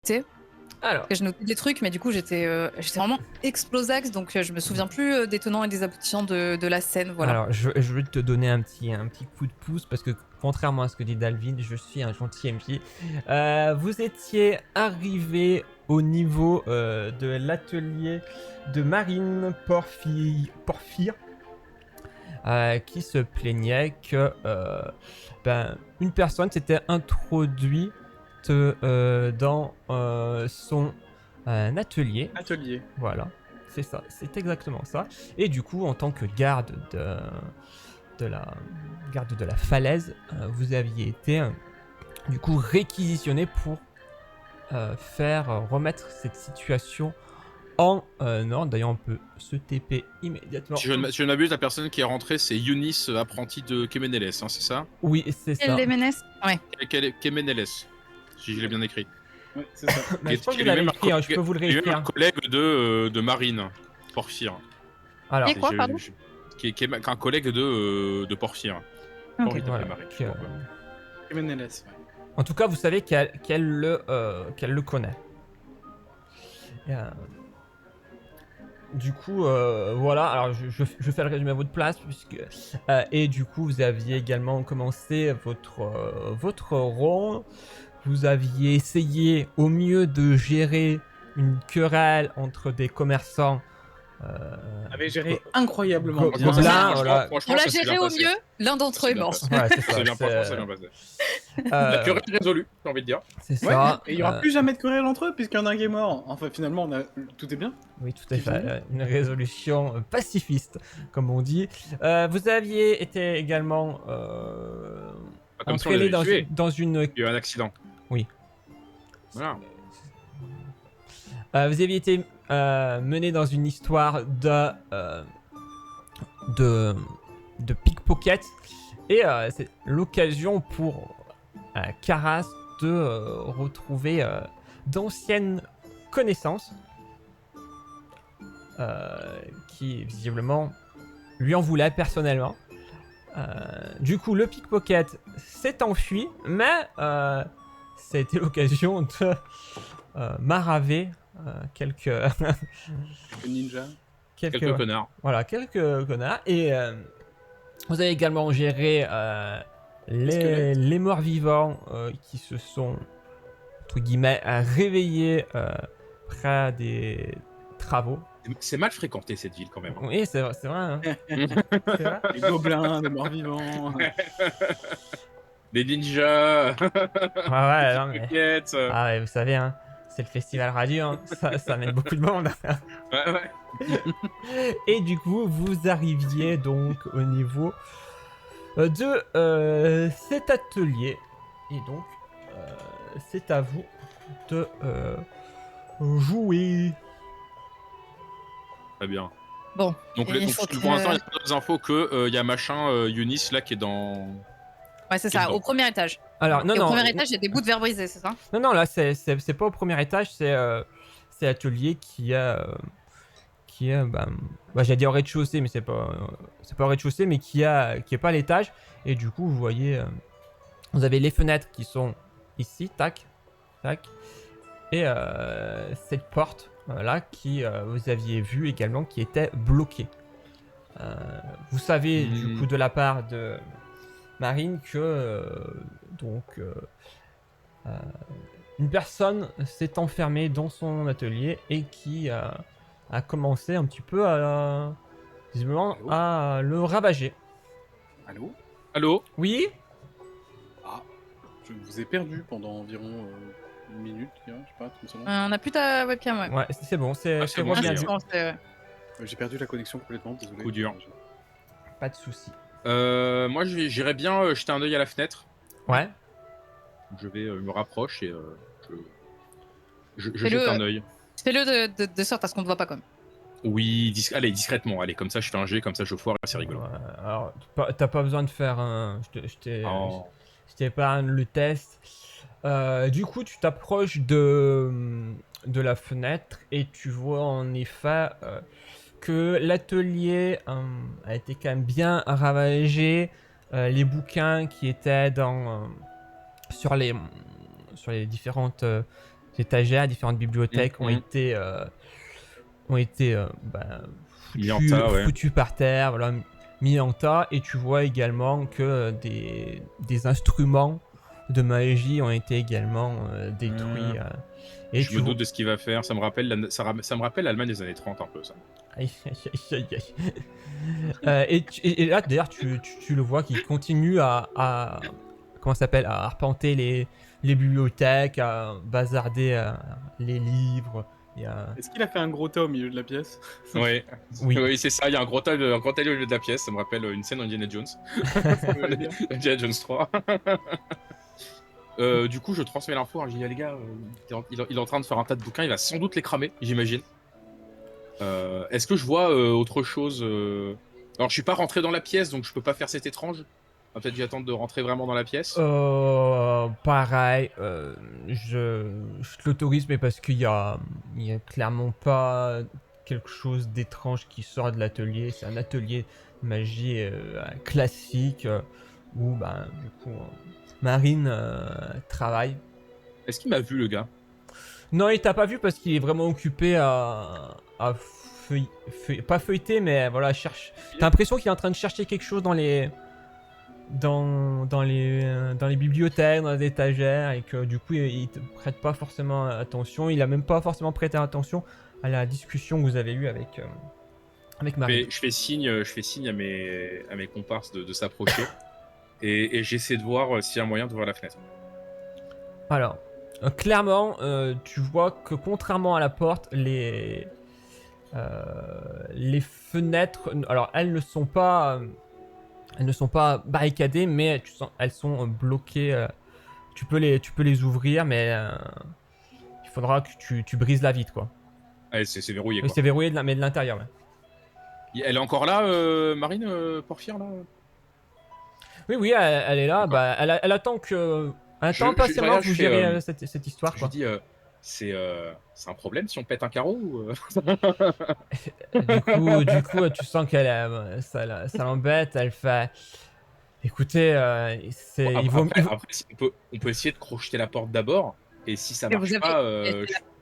noté. Alors, J'ai noté des trucs, mais du coup, j'étais vraiment explosax, donc je me souviens plus des tenants et des aboutissants de la scène, voilà. alors je vais te donner un petit coup de pouce parce que contrairement à ce que dit Dalvin, je suis un gentil MP. Vous étiez arrivé au niveau de l'atelier de Marine Porphyre qui se plaignait que une personne s'était introduite dans son atelier. Atelier. Voilà, c'est ça, c'est exactement ça. Et du coup, en tant que garde de la falaise, vous aviez été du coup réquisitionné pour faire remettre cette situation en ordre. D'ailleurs, on peut se TP immédiatement. Si je ne m'abuse, la personne qui est rentrée, c'est Eunice, apprentie de Kemeneles, hein, c'est ça? Oui, c'est ça. Les MNS. Ouais. Kemeneles, si je l'ai bien écrit. Ouais, c'est ça. Mais je pense que vous l'avez écrit, hein, je peux vous le Qui est même réécrire. un collègue de Marine, Porphyre. Alors, Et quoi, pardon Qui est un collègue de Porphyre. Ok. Porphyre voilà, Marine. MNLS, ouais. en tout cas, vous savez qu'elle le connaît. Et, du coup, voilà. Alors, je fais le résumé à votre place, puisque et du coup, vous aviez également commencé votre rond. Vous aviez essayé au mieux de gérer une querelle entre des commerçants. Avait géré incroyablement bien. Gobelin, voilà. On l'a géré au mieux, l'un d'entre eux est mort. Ouais, c'est ça. C'est bien, franchement, c'est bien passé. La querelle est résolue, j'ai envie de dire. C'est Ouais, ça. et il n'y aura plus jamais de querelle entre eux, puisqu'il y en a un qui est mort. Enfin, finalement, tout est bien. Oui, tout à fait. Une résolution pacifiste, comme on dit. Vous aviez été également Comme ça, on les entraîné avait tués. dans une. Il y a eu un accident. Oui. Voilà. Vous aviez été mené dans une histoire de pickpocket. Et c'est l'occasion pour Karas de retrouver d'anciennes connaissances qui visiblement lui en voulait personnellement. Du coup, le pickpocket s'est enfui, mais ça a été l'occasion de maraver quelques Ninja. Quelques connards. Voilà, quelques connards. Et vous avez également géré les morts vivants qui se sont, entre guillemets, réveillés près des travaux. C'est mal fréquenté cette ville quand même. Oui, c'est vrai. Hein. C'est vrai. Les gobelins, les morts vivants. Les ninjas. Ouais, non, mais... Piquettes. Ah ouais, vous savez, hein, c'est le festival radio, hein, ça amène beaucoup de monde. Ouais. Et du coup, vous arriviez donc au niveau de cet atelier. Et donc, c'est à vous de jouer. Très bien. Bon. Donc, Et il faut pour l'instant, il y a d'autres infos que il y a machin Eunice là qui est dans. Ouais, c'est ça, Dedans. au premier étage. Alors, non, Et non. au premier étage, il y a des bouts de verre brisés, c'est ça? Non, là, c'est pas au premier étage, c'est l'atelier qui est, j'allais dire au rez-de-chaussée, mais c'est pas au rez-de-chaussée, mais qui est pas à l'étage. Et du coup, vous voyez, vous avez les fenêtres qui sont ici, tac, tac, et cette porte là qui vous aviez vu également qui était bloquée. Vous savez du coup de la part de Marine que une personne s'est enfermée dans son atelier et qui a commencé un petit peu visiblement à le ravager. Allô? Allô? Oui? Ah, je vous ai perdu pendant environ une minute, je sais pas, 30 secondes. On a plus ta webcam, ouais. Ouais, c'est bon, c'est c'est bon, revenu. c'est bon, J'ai perdu la connexion complètement, désolé. Coup dur. Pas de souci. Moi, j'irais bien jeter un œil à la fenêtre. Ouais. Je vais me rapproche et je Fais-le, jette un œil. Fais-le de sorte à ce qu'on te voit pas comme. Oui, allez, discrètement. Allez, comme ça, je fais un jet, comme ça, je foire, c'est rigolo. Alors, t'as pas besoin de faire un. Oh. Je t'épargne le test. Du coup, tu t'approches de la fenêtre et tu vois en effet que l'atelier a été quand même bien ravagé. Les bouquins qui étaient sur les différentes étagères, différentes bibliothèques ont été Mis en tas, ouais. foutues par terre, voilà, mis en tas. Et tu vois également que des instruments de magie ont été également détruits. Et Je me doute de ce qu'il va faire. Ça me rappelle l'Allemagne des années 30 un peu, ça. Aïe, aïe, aïe, aïe, aïe. Et là, d'ailleurs, tu le vois qu'il continue à comment ça s'appelle, à arpenter les bibliothèques, à bazarder les livres. Est-ce qu'il a fait un gros tas au milieu de la pièce? Ouais. Oui. Oui, c'est ça. Il y a un gros tas au milieu de la pièce. Ça me rappelle une scène d'Indiana Jones. Indiana Jones 3. Du coup, je transmets l'info. Je dis, les gars, il est en train de faire un tas de bouquins. Il va sans doute les cramer, j'imagine. Est-ce que je vois autre chose Alors, je suis pas rentré dans la pièce, donc je peux pas faire cet étrange. On va peut-être dû attendre de rentrer vraiment dans la pièce. Pareil, je te l'autorise, mais parce qu'il y a clairement pas quelque chose d'étrange qui sort de l'atelier. C'est un atelier de magie classique où, du coup, Marine travaille. Est-ce qu'il m'a vu, le gars? Non, il t'a pas vu parce qu'il est vraiment occupé à pas feuilleter, mais voilà, cherche. T'as l'impression qu'il est en train de chercher quelque chose dans les bibliothèques, dans les étagères, et que du coup il te prête pas forcément attention. Il a même pas forcément prêté attention à la discussion que vous avez eue avec Marie. Je fais signe à mes comparses de s'approcher et j'essaie de voir s'il y a un moyen d'ouvrir la fenêtre. Alors, clairement, tu vois que contrairement à la porte, les fenêtres, alors elles ne sont pas barricadées, mais tu sens elles sont bloquées. Tu peux les ouvrir, mais il faudra que tu brises la vitre, quoi. Ah, c'est verrouillé, quoi. C'est verrouillé mais de l'intérieur. Ouais. Elle est encore là, Marine Porphyre, là? Oui, elle est là. Bah, elle attend que. Elle attend patiemment que vous gérez cette histoire, Je quoi. dis, c'est un problème si on pète un carreau ou... Du coup, tu sens qu'elle ça l'embête. Elle fait. Écoutez, Après, on peut essayer de crocheter la porte d'abord, et si ça Et vous marche avez pas...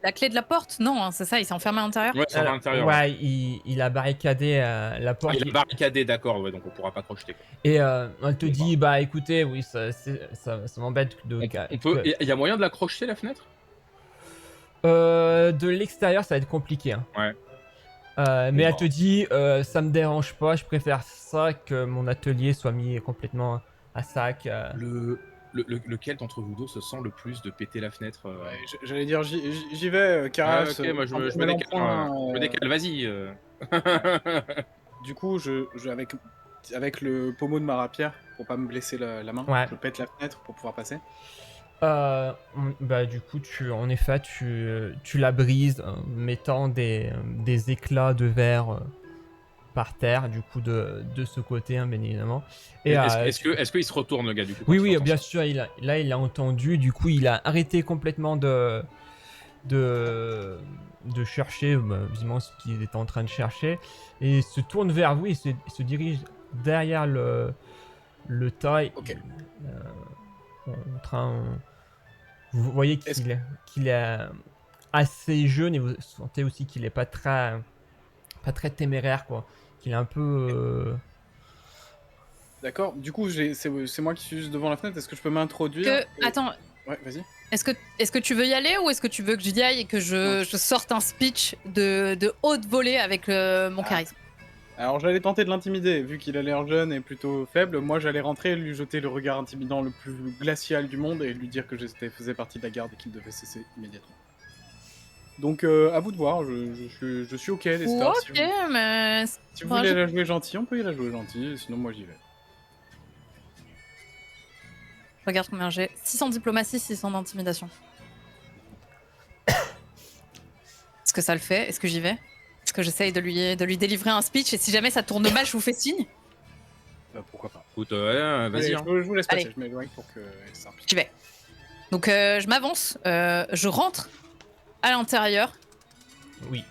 la clé de la porte? Non, hein, c'est ça, il s'est enfermé à l'intérieur. Ouais, c'est à l'intérieur. ouais, il a barricadé la porte. Il a barricadé, d'accord, ouais, donc on pourra pas crocheter, quoi. Et elle te dit, bah écoutez, oui, ça m'embête de. Il y a moyen de la crocheter, la fenêtre? De l'extérieur, ça va être compliqué. Hein. Ouais. Mais elle te dit, ça me dérange pas, je préfère ça que mon atelier soit mis complètement à sac. Lequel d'entre vous deux se sent le plus de péter la fenêtre Ouais, j'allais dire, j'y vais, Karas. Ok, moi je me décale, vas-y. Du coup, avec le pommeau de ma rapière, pour pas me blesser la main, Ouais. je pète la fenêtre pour pouvoir passer. Du coup, en effet, tu la brises, mettant des éclats de verre par terre, du coup, de ce côté, hein, bien évidemment. Et Est-ce qu'il se retourne, le gars, du coup? Oui, bien sûr, il a entendu, du coup, il a arrêté complètement de chercher, visiblement, ce qu'il était en train de chercher, et se tourne vers vous, et se dirige derrière le tas. Ok. En train... Vous voyez qu'il est assez jeune, et vous sentez aussi qu'il est pas très téméraire, quoi. Qu'il est un peu... D'accord. Du coup, c'est moi qui suis juste devant la fenêtre. Est-ce que je peux m'introduire Attends, Ouais, vas-y. est-ce que tu veux y aller ou est-ce que tu veux que j'y aille et que je sorte un speech de haute volée avec mon charisme? Alors, j'allais tenter de l'intimider, vu qu'il a l'air jeune et plutôt faible. Moi, j'allais rentrer et lui jeter le regard intimidant le plus glacial du monde et lui dire que faisais partie de la garde et qu'il devait cesser immédiatement. Donc, à vous de voir. Je suis ok, les stars. Ok, mais... Si vous voulez la jouer gentil, on peut y la jouer gentil. Sinon, moi, j'y vais. Regarde combien j'ai. 600 diplomatie, 600 d'intimidation. Est-ce que ça le fait? Est-ce que j'y vais? Est-ce que j'essaye de lui délivrer un speech et si jamais ça tourne mal, je vous fais signe? Pourquoi pas. Écoute, vas-y. Allez, je vous laisse passer, Allez. je m'éloigne pour que ça J'y vais. Donc je m'avance, je rentre à l'intérieur Oui.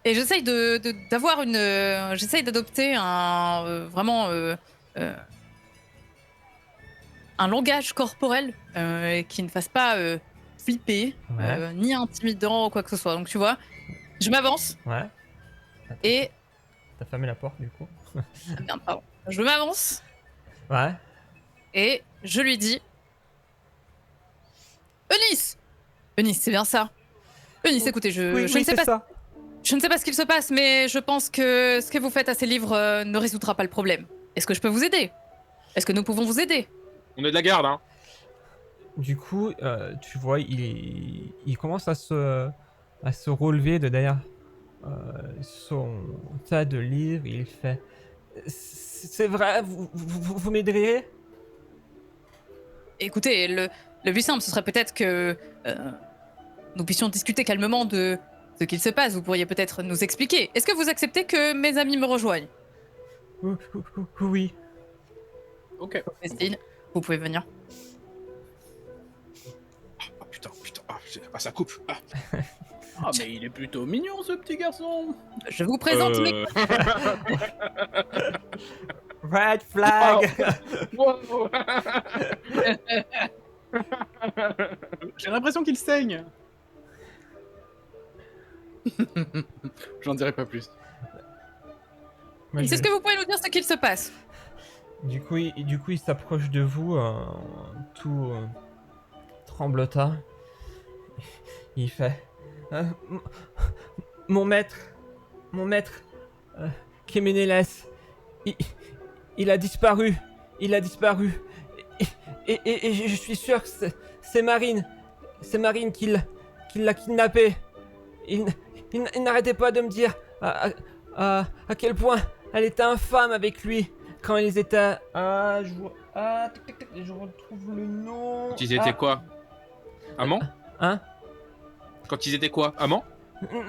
et j'essaye d'avoir une... j'essaye d'adopter vraiment un langage corporel qui ne fasse pas flippé, Ouais. ni intimidant ou quoi que ce soit. Donc tu vois, je m'avance Ouais. et... T'as fermé la porte du coup. Ah, merde, pardon. Je m'avance Ouais. et je lui dis... Eunice! Eunice, c'est bien ça. Eunice, écoutez, je ne sais pas... ça. Je ne sais pas ce qu'il se passe, mais je pense que ce que vous faites à ces livres ne résoudra pas le problème. Est-ce que je peux vous aider? Est-ce que nous pouvons vous aider? On est de la garde, hein. Du coup, tu vois, il commence à se relever de derrière son tas de livres. Il fait c'est vrai, vous m'aideriez? Écoutez, le plus simple, ce serait peut-être que nous puissions discuter calmement de ce qu'il se passe. Vous pourriez peut-être nous expliquer. Est-ce que vous acceptez que mes amis me rejoignent? Oui. Ok. Christine, vous pouvez venir. Ah putain, ça coupe. Ah. Ah, mais il est plutôt mignon, ce petit garçon. Je vous présente mes... Red flag. Wow. J'ai l'impression qu'il saigne. J'en dirai pas plus. Moi, Est-ce que vous pouvez nous dire ce qu'il se passe? Du coup, il s'approche de vous, tout tremblotant. Il fait mon maître, Kéménélès, il a disparu. Et je suis sûr que c'est Marine. C'est Marine qui l'a kidnappé. Il n'arrêtait pas de me dire à quel point elle était infâme avec lui quand ils étaient. Je retrouve le nom. Ils étaient quoi? Amants? Hein? Quand ils étaient quoi? Amants?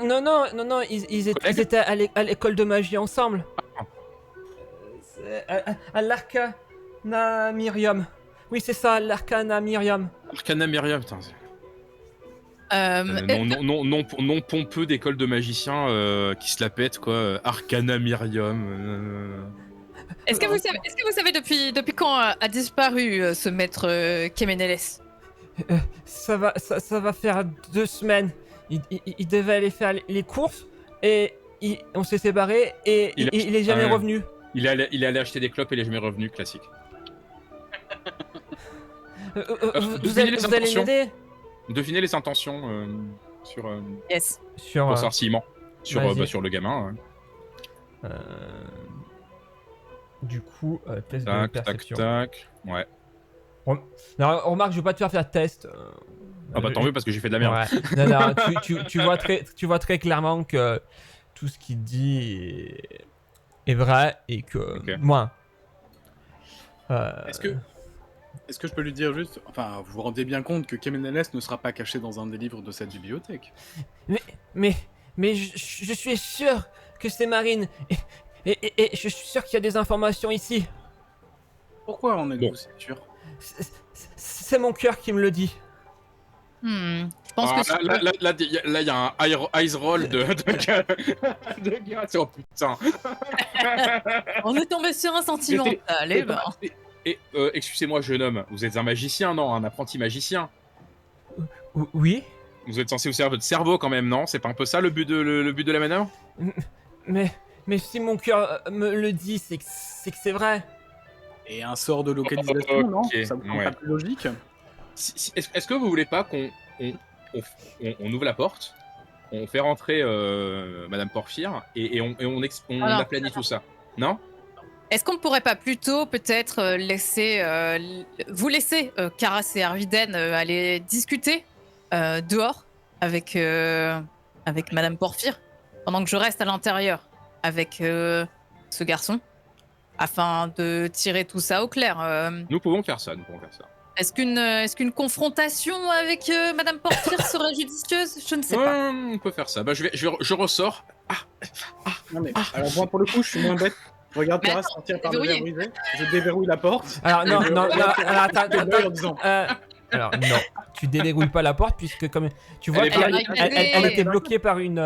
Non, ils étaient à l'école de magie ensemble. C'est à l'Arcana Miriam. Oui, c'est ça, l'Arcana Miriam. Arcana Myriam, putain. Euh, Non pompeux d'école de magiciens qui se la pète, quoi. Arcana Myriam. Est-ce que vous savez depuis quand a disparu ce maître Kéménélès? Ça va faire 2 semaines. Il devait aller faire les courses et on s'est séparés et il est jamais revenu. Il est allé acheter des clopes et il est jamais revenu, classique. Vous devinez les allez intentions. m'aider? Devinez les intentions sur Yes. Sur pour savoir s'il ment. vas-y. Sur le gamin. Du coup, test de Tac, perception. tac. Ouais. Non, remarque, je vais pas te faire test. Ah bah tant mieux parce que j'ai fait de la merde. Ouais. Non, tu vois très clairement que tout ce qu'il dit est vrai et que Ok. moi. Est-ce que je peux lui dire juste... Enfin, vous vous rendez bien compte que Kéménélès ne sera pas caché dans un des livres de cette bibliothèque. Mais je suis sûr que c'est Marine et je suis sûr qu'il y a des informations ici. Pourquoi en êtes-vous Bon. si sûr? C'est mon cœur qui me le dit. Je pense que Là, il y a un eyes roll de gars. De gars, oh putain. on est tombé sur un sentimental. Eh ben. Excusez-moi, jeune homme, vous êtes un magicien, non? Un apprenti magicien? Oui, Vous êtes censé vous servir votre cerveau quand même, non? C'est pas un peu ça le but de la manœuvre? mais si mon cœur me le dit, c'est que c'est vrai. Et un sort de localisation, non? Ok, Ça vous semble ouais. pas plus logique? Est-ce que vous voulez pas qu'on ouvre la porte, on fait rentrer Madame Porphyre et on Alors, aplanit tout ça? Non? Est-ce qu'on ne pourrait pas plutôt peut-être vous laisser Karas et Arviden aller discuter dehors avec Madame Porphyre pendant que je reste à l'intérieur avec ce garçon afin de tirer tout ça au clair. Nous pouvons faire ça, Est-ce qu'une confrontation avec Madame Porphyre serait judicieuse? Je ne sais pas. On peut faire ça. Bah, je ressors. Non mais, alors moi pour le coup, je suis moins bête. Je regarde Mais Karas attends, sortir par le déverrouillé. verrouillé. Je déverrouille la porte. Alors non, alors, attends, Je gueule en disant... alors non, tu déverrouilles pas la porte puisque comme tu vois, Elle est elle était bloquée par une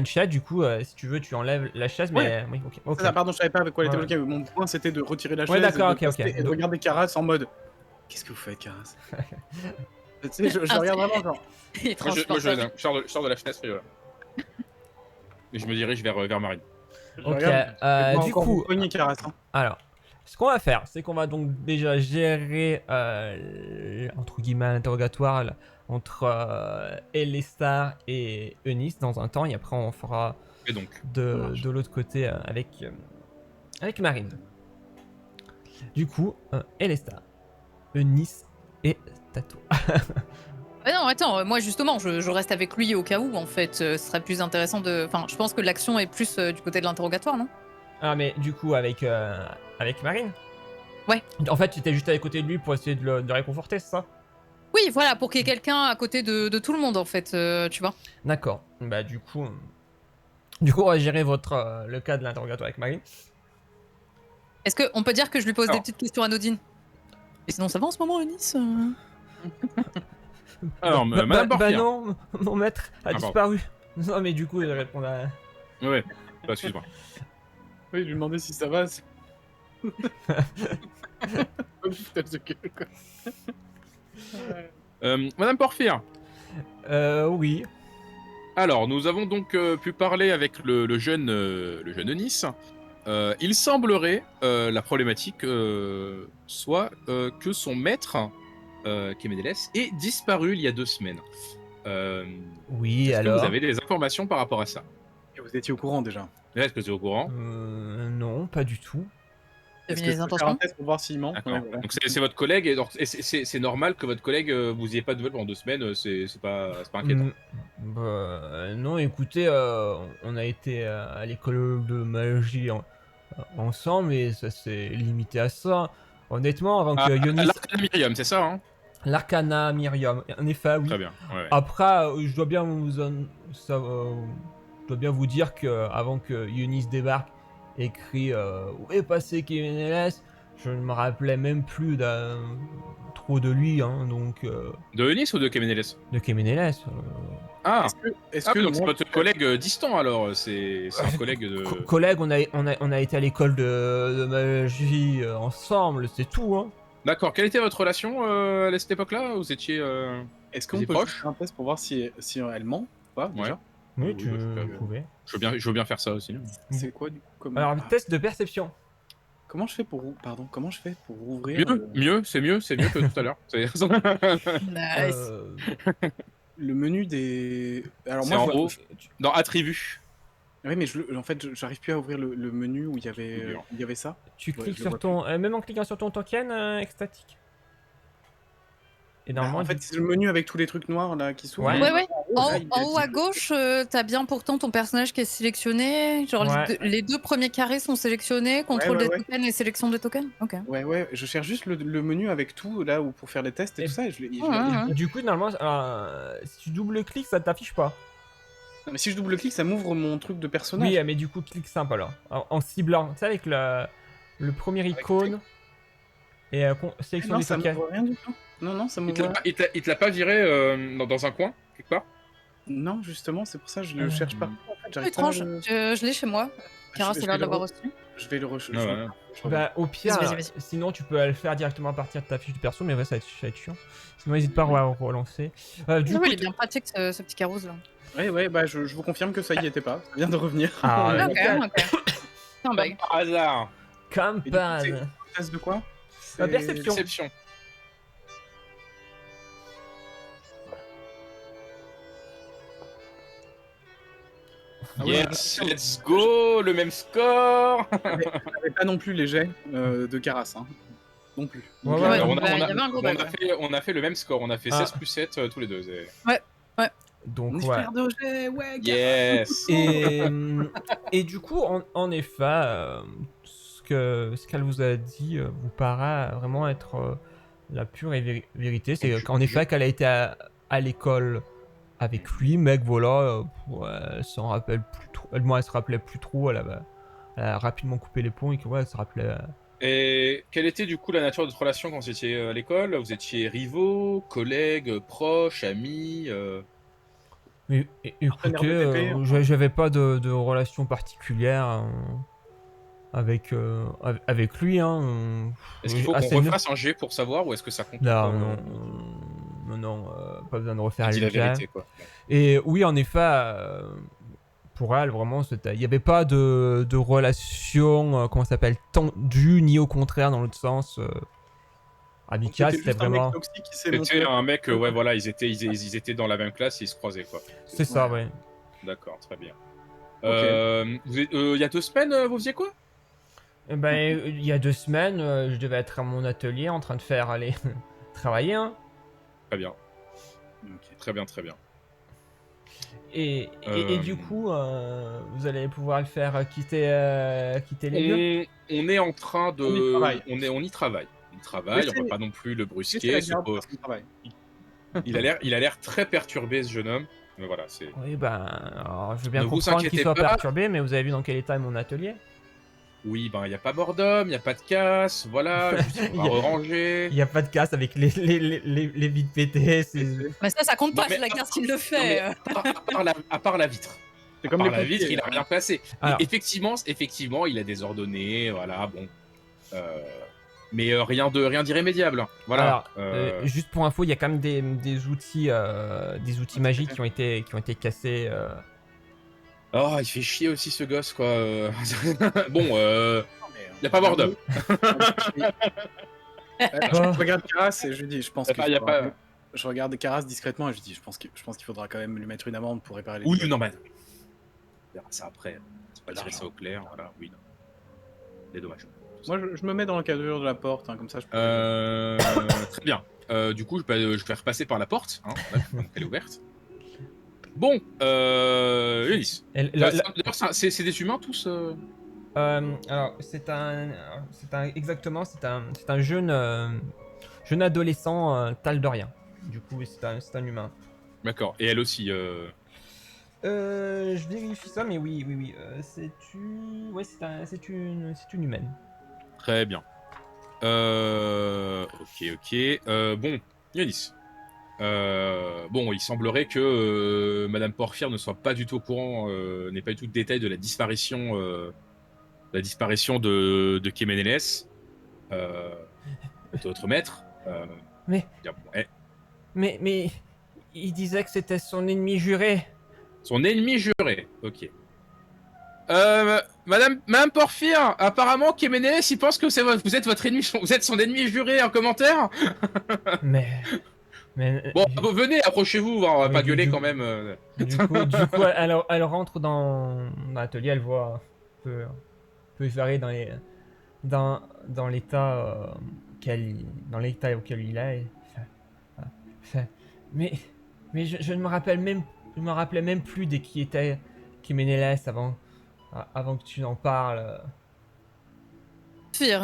chaise. Du coup, si tu veux, tu enlèves la chaise. Mais oui, ok. Ah, pardon, je savais pas avec quoi elle était Ouais. bloquée. Mon point c'était de retirer la chaise Ouais, d'accord, et de ok. et de regarder Karas en mode... Qu'est-ce que vous faites, Karas? Tu sais, je regarde vraiment genre. Il est transportable. Je sors de la fenêtre et je me dirige vers Marine. Je Ok, regarde, du coup, Caras, hein. alors, ce qu'on va faire, c'est qu'on va donc déjà gérer, entre guillemets, l'interrogatoire là, entre Elestar et Eunice dans un temps, et après on fera Et donc, de l'autre côté avec Marine. Du coup, Elestar, Eunice et Tato. Mais non, attends, moi justement, je reste avec lui au cas où, en fait. Ce serait plus intéressant de. Enfin, je pense que l'action est plus du côté de l'interrogatoire, non? Ah, mais du coup, avec Marine? Ouais. En fait, tu étais juste à côté de lui pour essayer de le réconforter, c'est ça? Oui, voilà, pour qu'il y ait quelqu'un à côté de tout le monde, en fait, tu vois. D'accord. Bah, du coup, on va gérer le cas de l'interrogatoire avec Marine. Est-ce qu'on peut dire que je lui pose des Alors. petites questions anodines? Et sinon, ça va en ce moment, Eunice? alors, Madame Bah Porphyre. non, mon maître a pardon. disparu. Non, mais du coup, il répond à... Ouais, bah, excuse-moi. Oui, je lui demandais si ça va. Putain de gueule, quoi. Madame Porphyre. Oui. Alors, nous avons donc pu parler avec le jeune Eunice. Il semblerait, la problématique soit que son maître, Kemeneles, ait disparu il y a 2 semaines. Oui, Est-ce que alors vous avez des informations par rapport à ça? Et vous étiez au courant déjà. Est-ce que tu es au courant? Non, pas du tout. Est-ce Deviner que les je peux faire un intentions? test pour voir s'il ment? D'accord. Ouais, voilà. Donc c'est votre collègue, et donc c'est normal que votre collègue vous ayez pas de nouvelles pendant 2 semaines, c'est pas inquiétant. Bah, non, écoutez, on a été à l'école de magie ensemble et ça s'est limité à ça. Honnêtement, avant que Ionis... L'Arcana Myriam, c'est ça, hein? L'arcana Myriam, en effet, oui. Très bien. Ouais. Après, je dois bien je dois bien vous dire que avant que Ionis débarque et crie où est passé Kemeneles, je ne me rappelais même plus trop de lui, hein, donc De Eunice ou de Kemeneles? de Kemeneles. Ah, Est-ce que donc c'est moi, votre collègue distant alors, c'est un collègue de... Collègue, on a été à l'école de magie ensemble, c'est tout, hein. D'accord, quelle était votre relation à cette époque-là? Vous étiez... est-ce qu'on Vous peut êtes proche faire un test pour voir si elle ment ou pas déjà? Ouais. Oui, Oui, tu bah, je peux- pouvais. Je veux bien faire ça aussi. C'est quoi du coup comme... Alors, Ah, test de perception. comment je fais pour comment je fais pour ouvrir C'est mieux que tout à l'heure. Nice. le menu des... Alors C'est moi, en je vois- haut, dans attributs. Oui, mais en fait, j'arrive plus à ouvrir le menu où il y avait ça. Tu Ouais, cliques je sur vois ton... même en cliquant sur ton token extatique. Et Bah, normalement, en fait, c'est le menu avec tous les trucs noirs là qui s'ouvrent. Ouais. Ouais, ouais. En, Là, il en est- haut à gauche, t'as bien pourtant ton personnage qui est sélectionné. Genre Ouais. les deux premiers carrés sont sélectionnés. Contrôle ouais, des ouais. tokens et sélection des tokens. Ok. Ouais, je cherche juste le menu avec tout là où pour faire les tests et Et- tout ça. Et je l'ai- Ouais. du coup, normalement, si tu double-cliques, ça t'affiche pas. Non, mais si je double-clique, ça m'ouvre mon truc de personnage. Oui, mais du coup, clique simple alors. En ciblant, tu sais, avec le premier icône. Et sélection non, des ça tokens. m'ouvre rien du tout. Non, ça Il m'ouvre rien. il te l'a pas viré dans un coin, quelque part? Non, justement, c'est pour ça que je le cherche partout. En fait, j'arrive pas à Étrange. le- Je l'ai chez moi. Cara, je c'est vais l'air de le l'avoir re- reçu. Je vais le rechercher. Ouais. Bah, au pire, Vas-y. sinon tu peux le faire directement à partir de ta fiche de perso, mais ouais, ça va être chiant. Sinon, n'hésite pas à relancer. Du Oui, coup, il est bien pratique ce petit carouse là. Ouais, bah je vous confirme que ça y était pas. Ça vient de revenir. Ah, Ouais. ouais. Ok. C'est un bug. Par hasard. comme Et du coup, pas. c'est- Test de quoi? Perception. Perception. Ah ouais, Yes, let's go, le même score. J'avais pas non plus les jets de Caras. Hein. Non plus. Ouais, Donc, ouais, donc on, là, il y avait un gros bug. on a fait le même score, on a fait Ah. 16 plus 7 tous les deux. Donc, on est ouais. fiers de jets, ouais. Yes. Et du coup, en effet, ce qu'elle vous a dit vous paraît vraiment être la pure vérité. C'est qu'en effet, qu'elle a été à l'école avec lui, mais que voilà, elle s'en rappelle plus trop. Elle se rappelait plus trop. Elle a rapidement coupé les ponts et que ouais, elle se rappelait. Et quelle était du coup la nature de votre relation quand vous étiez à l'école? Vous étiez rivaux, collègues, proches, amis Mais Partenaire écoutez, de TP, j'avais pas de relation particulière avec avec lui. Hein. Est-ce qu'il faut Ah, qu'on c'est une- refasse un jet pour savoir ou est-ce que ça compte Là, pas non. non, pas besoin de refaire Dis les la jets. vérité, quoi. Et oui, en effet, pour elle, vraiment, il n'y avait pas de relation, comment ça s'appelle, tendue, ni au contraire, dans l'autre sens. Donc Amicale, c'était c'était juste un mec vraiment. toxique qui s'est C'était montré. un mec, ouais, voilà, ils étaient dans la même classe et ils se croisaient, quoi. C'est ça, ouais. D'accord, très bien. Ok. Il y a 2 semaines, vous faisiez quoi? Eh ben, il y a 2 semaines, je devais être à mon atelier en train de faire aller travailler, hein. Très bien, Ok. très bien, très bien. Et du coup, vous allez pouvoir le faire quitter les lieux. On est en train de... On y travaille. On y travaille. On travaille, on Laissez- va pas non plus le Laissez brusquer. la garde faire son travail. Il a l'air très perturbé, ce jeune homme. Mais voilà, c'est... Oui, ben, alors, je veux bien Ne vous comprendre qu'il inquiétez soit pas. perturbé, mais vous avez vu dans quel état est mon atelier? Oui, ben, il n'y a pas mort d'homme, il n'y a pas de casse, voilà, juste on va ranger. Il n'y a pas de casse avec les vides pétées. Mais ça compte Non, pas, mais- c'est la garde qui le Non, fait. mais à part la vitre. C'est comme Par les la vitre, pompiers, il a hein. rien passé. Alors. Et effectivement, il a désordonné, voilà, bon. Mais rien d'irrémédiable. Hein. Voilà. Alors, juste pour info, il y a quand même des outils magiques qui ont été cassés. Oh, il fait chier aussi ce gosse, quoi. Bon, Non, mais, y a pas mort d'homme. Je regarde Caras et je lui dis, je pense Y a que pas- y a pas- je regarde Caras discrètement et je dis, je pense qu'il faudra quand même lui mettre une amende pour réparer les Oui, dégâts. non, mais. On verra ça après. C'est pas tirer ça au clair, voilà, oui, non. C'est dommage. Moi, je me mets dans le cadre de la porte, hein, comme ça je peux... Très bien. Du coup, je vais repasser par la porte. Hein, voilà, donc elle est ouverte. Bon, Ulysse. D'ailleurs, c'est des humains tous Alors, exactement, c'est un jeune adolescent taldorien. Du coup, c'est un humain. D'accord. Et elle aussi. Je vérifie ça, mais oui. C'est une humaine. Très bien. Ok. Bon, Ulysse. Bon, il semblerait que Madame Porphyre ne soit pas du tout au courant, n'ait pas du tout de détails de la disparition de Kemeneles, votre maître. Mais- Dire, bon, Mais il disait que c'était son ennemi juré. son ennemi juré. Ok. Madame Porphyre, apparemment Kemeneles, il pense que vous êtes votre ennemi, vous êtes son ennemi juré en commentaire. Mais Bon, venez, approchez-vous, on va Mais pas du- gueuler du- quand même. du coup, elle rentre dans l'atelier, elle voit un peu effaré dans l'état auquel il est. Mais je ne me rappelle même, je me rappelais même plus de qui était Kiménélès avant que tu en parles. Fir,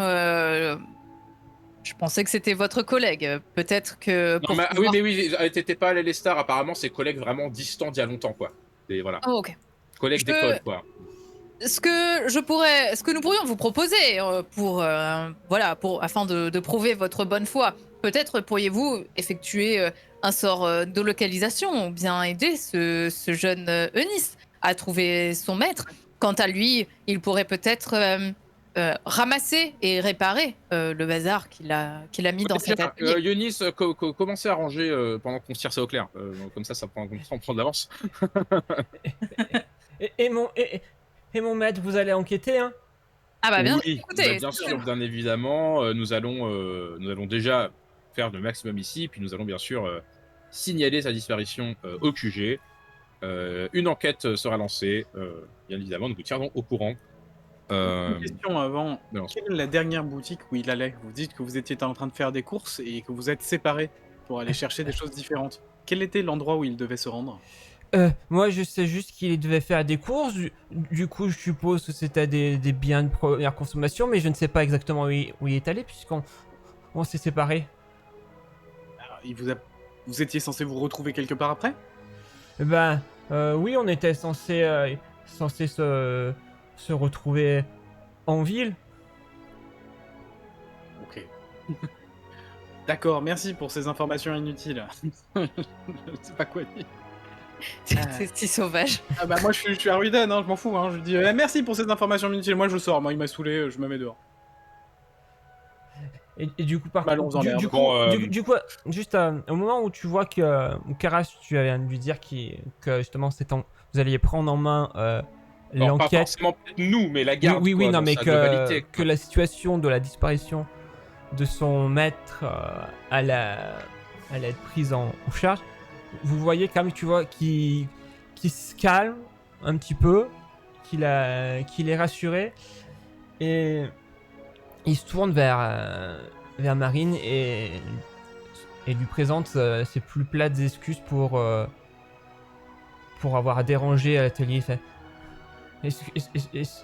je pensais que c'était votre collègue. Peut-être que. Non, pour mais, pouvoir- oui, t'étais pas allé les stars, apparemment, c'est collègues vraiment distants d'il y a longtemps, quoi. Et voilà, Oh, ok. collègues Je- d'école, quoi. Ce que nous pourrions vous proposer afin de prouver votre bonne foi, peut-être pourriez-vous effectuer un sort de localisation ou bien aider ce jeune Eunice à trouver son maître. Quant à lui, il pourrait peut-être ramasser et réparer le bazar qu'il a mis dans cet atelier. Yonis, commencez à ranger pendant qu'on se tire ça au clair. Comme ça on prend de l'avance. Et mon maître, vous allez enquêter, hein? Ah bah bien, Oui, écoutez, bien sûr, bien évidemment. Nous allons déjà faire le maximum ici, puis nous allons bien sûr signaler sa disparition au QG. Une enquête sera lancée. Bien évidemment, nous vous tiendrons au courant. Une question avant. non. Quelle est la dernière boutique où il allait? Vous dites que vous étiez en train de faire des courses et que vous êtes séparés pour aller chercher des choses différentes. Quel était l'endroit où il devait se rendre? Moi, je sais juste qu'il devait faire des courses. Du coup, je suppose que c'était des biens de première consommation, mais je ne sais pas exactement où il est allé puisqu'on s'est séparés. Alors, vous étiez censé vous retrouver quelque part après? Ben, oui, on était censé se retrouver en ville. Ok. D'accord, merci pour ces informations inutiles. Je sais pas quoi dire. c'est si sauvage. Ah bah moi je suis à Ruiden, hein, je m'en fous. Hein. Je dis merci pour ces informations inutiles. Moi je sors, moi il m'a saoulé, je me mets dehors. Et du coup, par Ballons contre, en l'air. du coup, Bon, du coup, juste au moment où tu vois que Karas, tu viens de lui dire que justement vous alliez prendre en main Alors, pas l'enquête. forcément peut-être nous, mais la Oui, garde, oui, quoi, non, dans mais sa globalité. que la situation de la disparition de son maître allait être prise en charge. Vous voyez quand même, tu vois, qui se calme un petit peu, qu'il est rassuré, et il se tourne vers Marine et lui présente ses plus plates excuses pour avoir dérangé à l'atelier. Il fait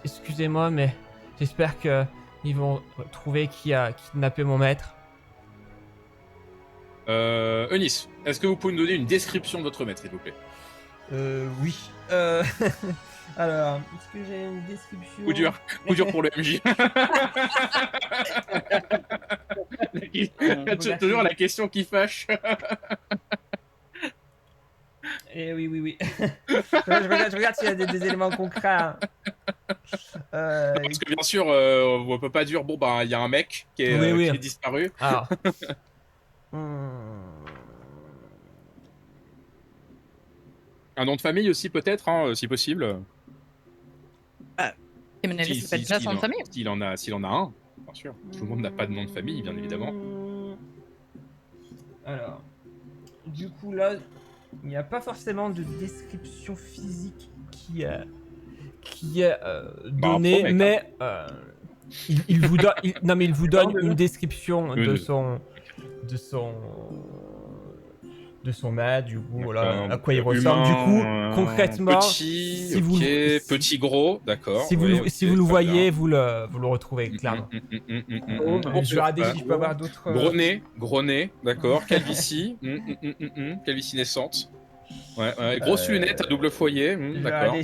excusez-moi, mais j'espère que ils vont trouver qui a kidnappé mon maître. Eunice, est-ce que vous pouvez nous donner une description de votre maître, s'il vous plaît? Oui. Alors, est-ce que j'ai une description? Coup dur pour le MJ. Toujours la question qui fâche. Eh oui. je regarde s'il y a des éléments concrets. Hein. Parce que bien sûr, on peut pas dire, bon, bah, il y a un mec qui est disparu. Alors. Un nom de famille aussi, peut-être, hein, si possible. Kemenele s'appelle déjà son nom de famille. S'il en a un, bien sûr. Tout le monde n'a pas de nom de famille, bien évidemment. Alors, du coup, là, il n'y a pas forcément de description physique qui est donnée, pro, mec, mais il vous donne, il vous donne une description de son maître, du coup, voilà, à quoi il ressemble. Du coup, concrètement, petit, gros, d'accord. Si vous le voyez, vous le retrouvez clairement. Je vais regarder si je peux avoir d'autres. Gros nez, d'accord. Calvitie, calvitie naissante. Ouais. Grosses lunettes à double foyer, d'accord.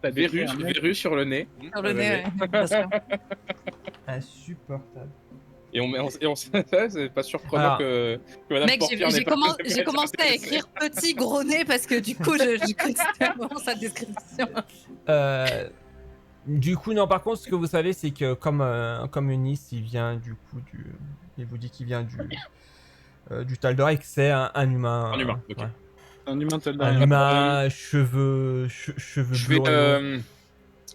Verrue sur le nez. Sur le nez, bien sûr. Insupportable. Et on c'est pas surprenant que Madame Mec, Portier j'ai commencé à écrire petit gros nez parce que du coup, je connaissais vraiment sa description. Du coup, non, par contre, ce que vous savez, c'est que comme Eunice, il vient du coup il vous dit qu'il vient du Taldor et que c'est un humain. Un humain, ok. Ouais. Un humain Taldor. Un humain, cheveux bleus.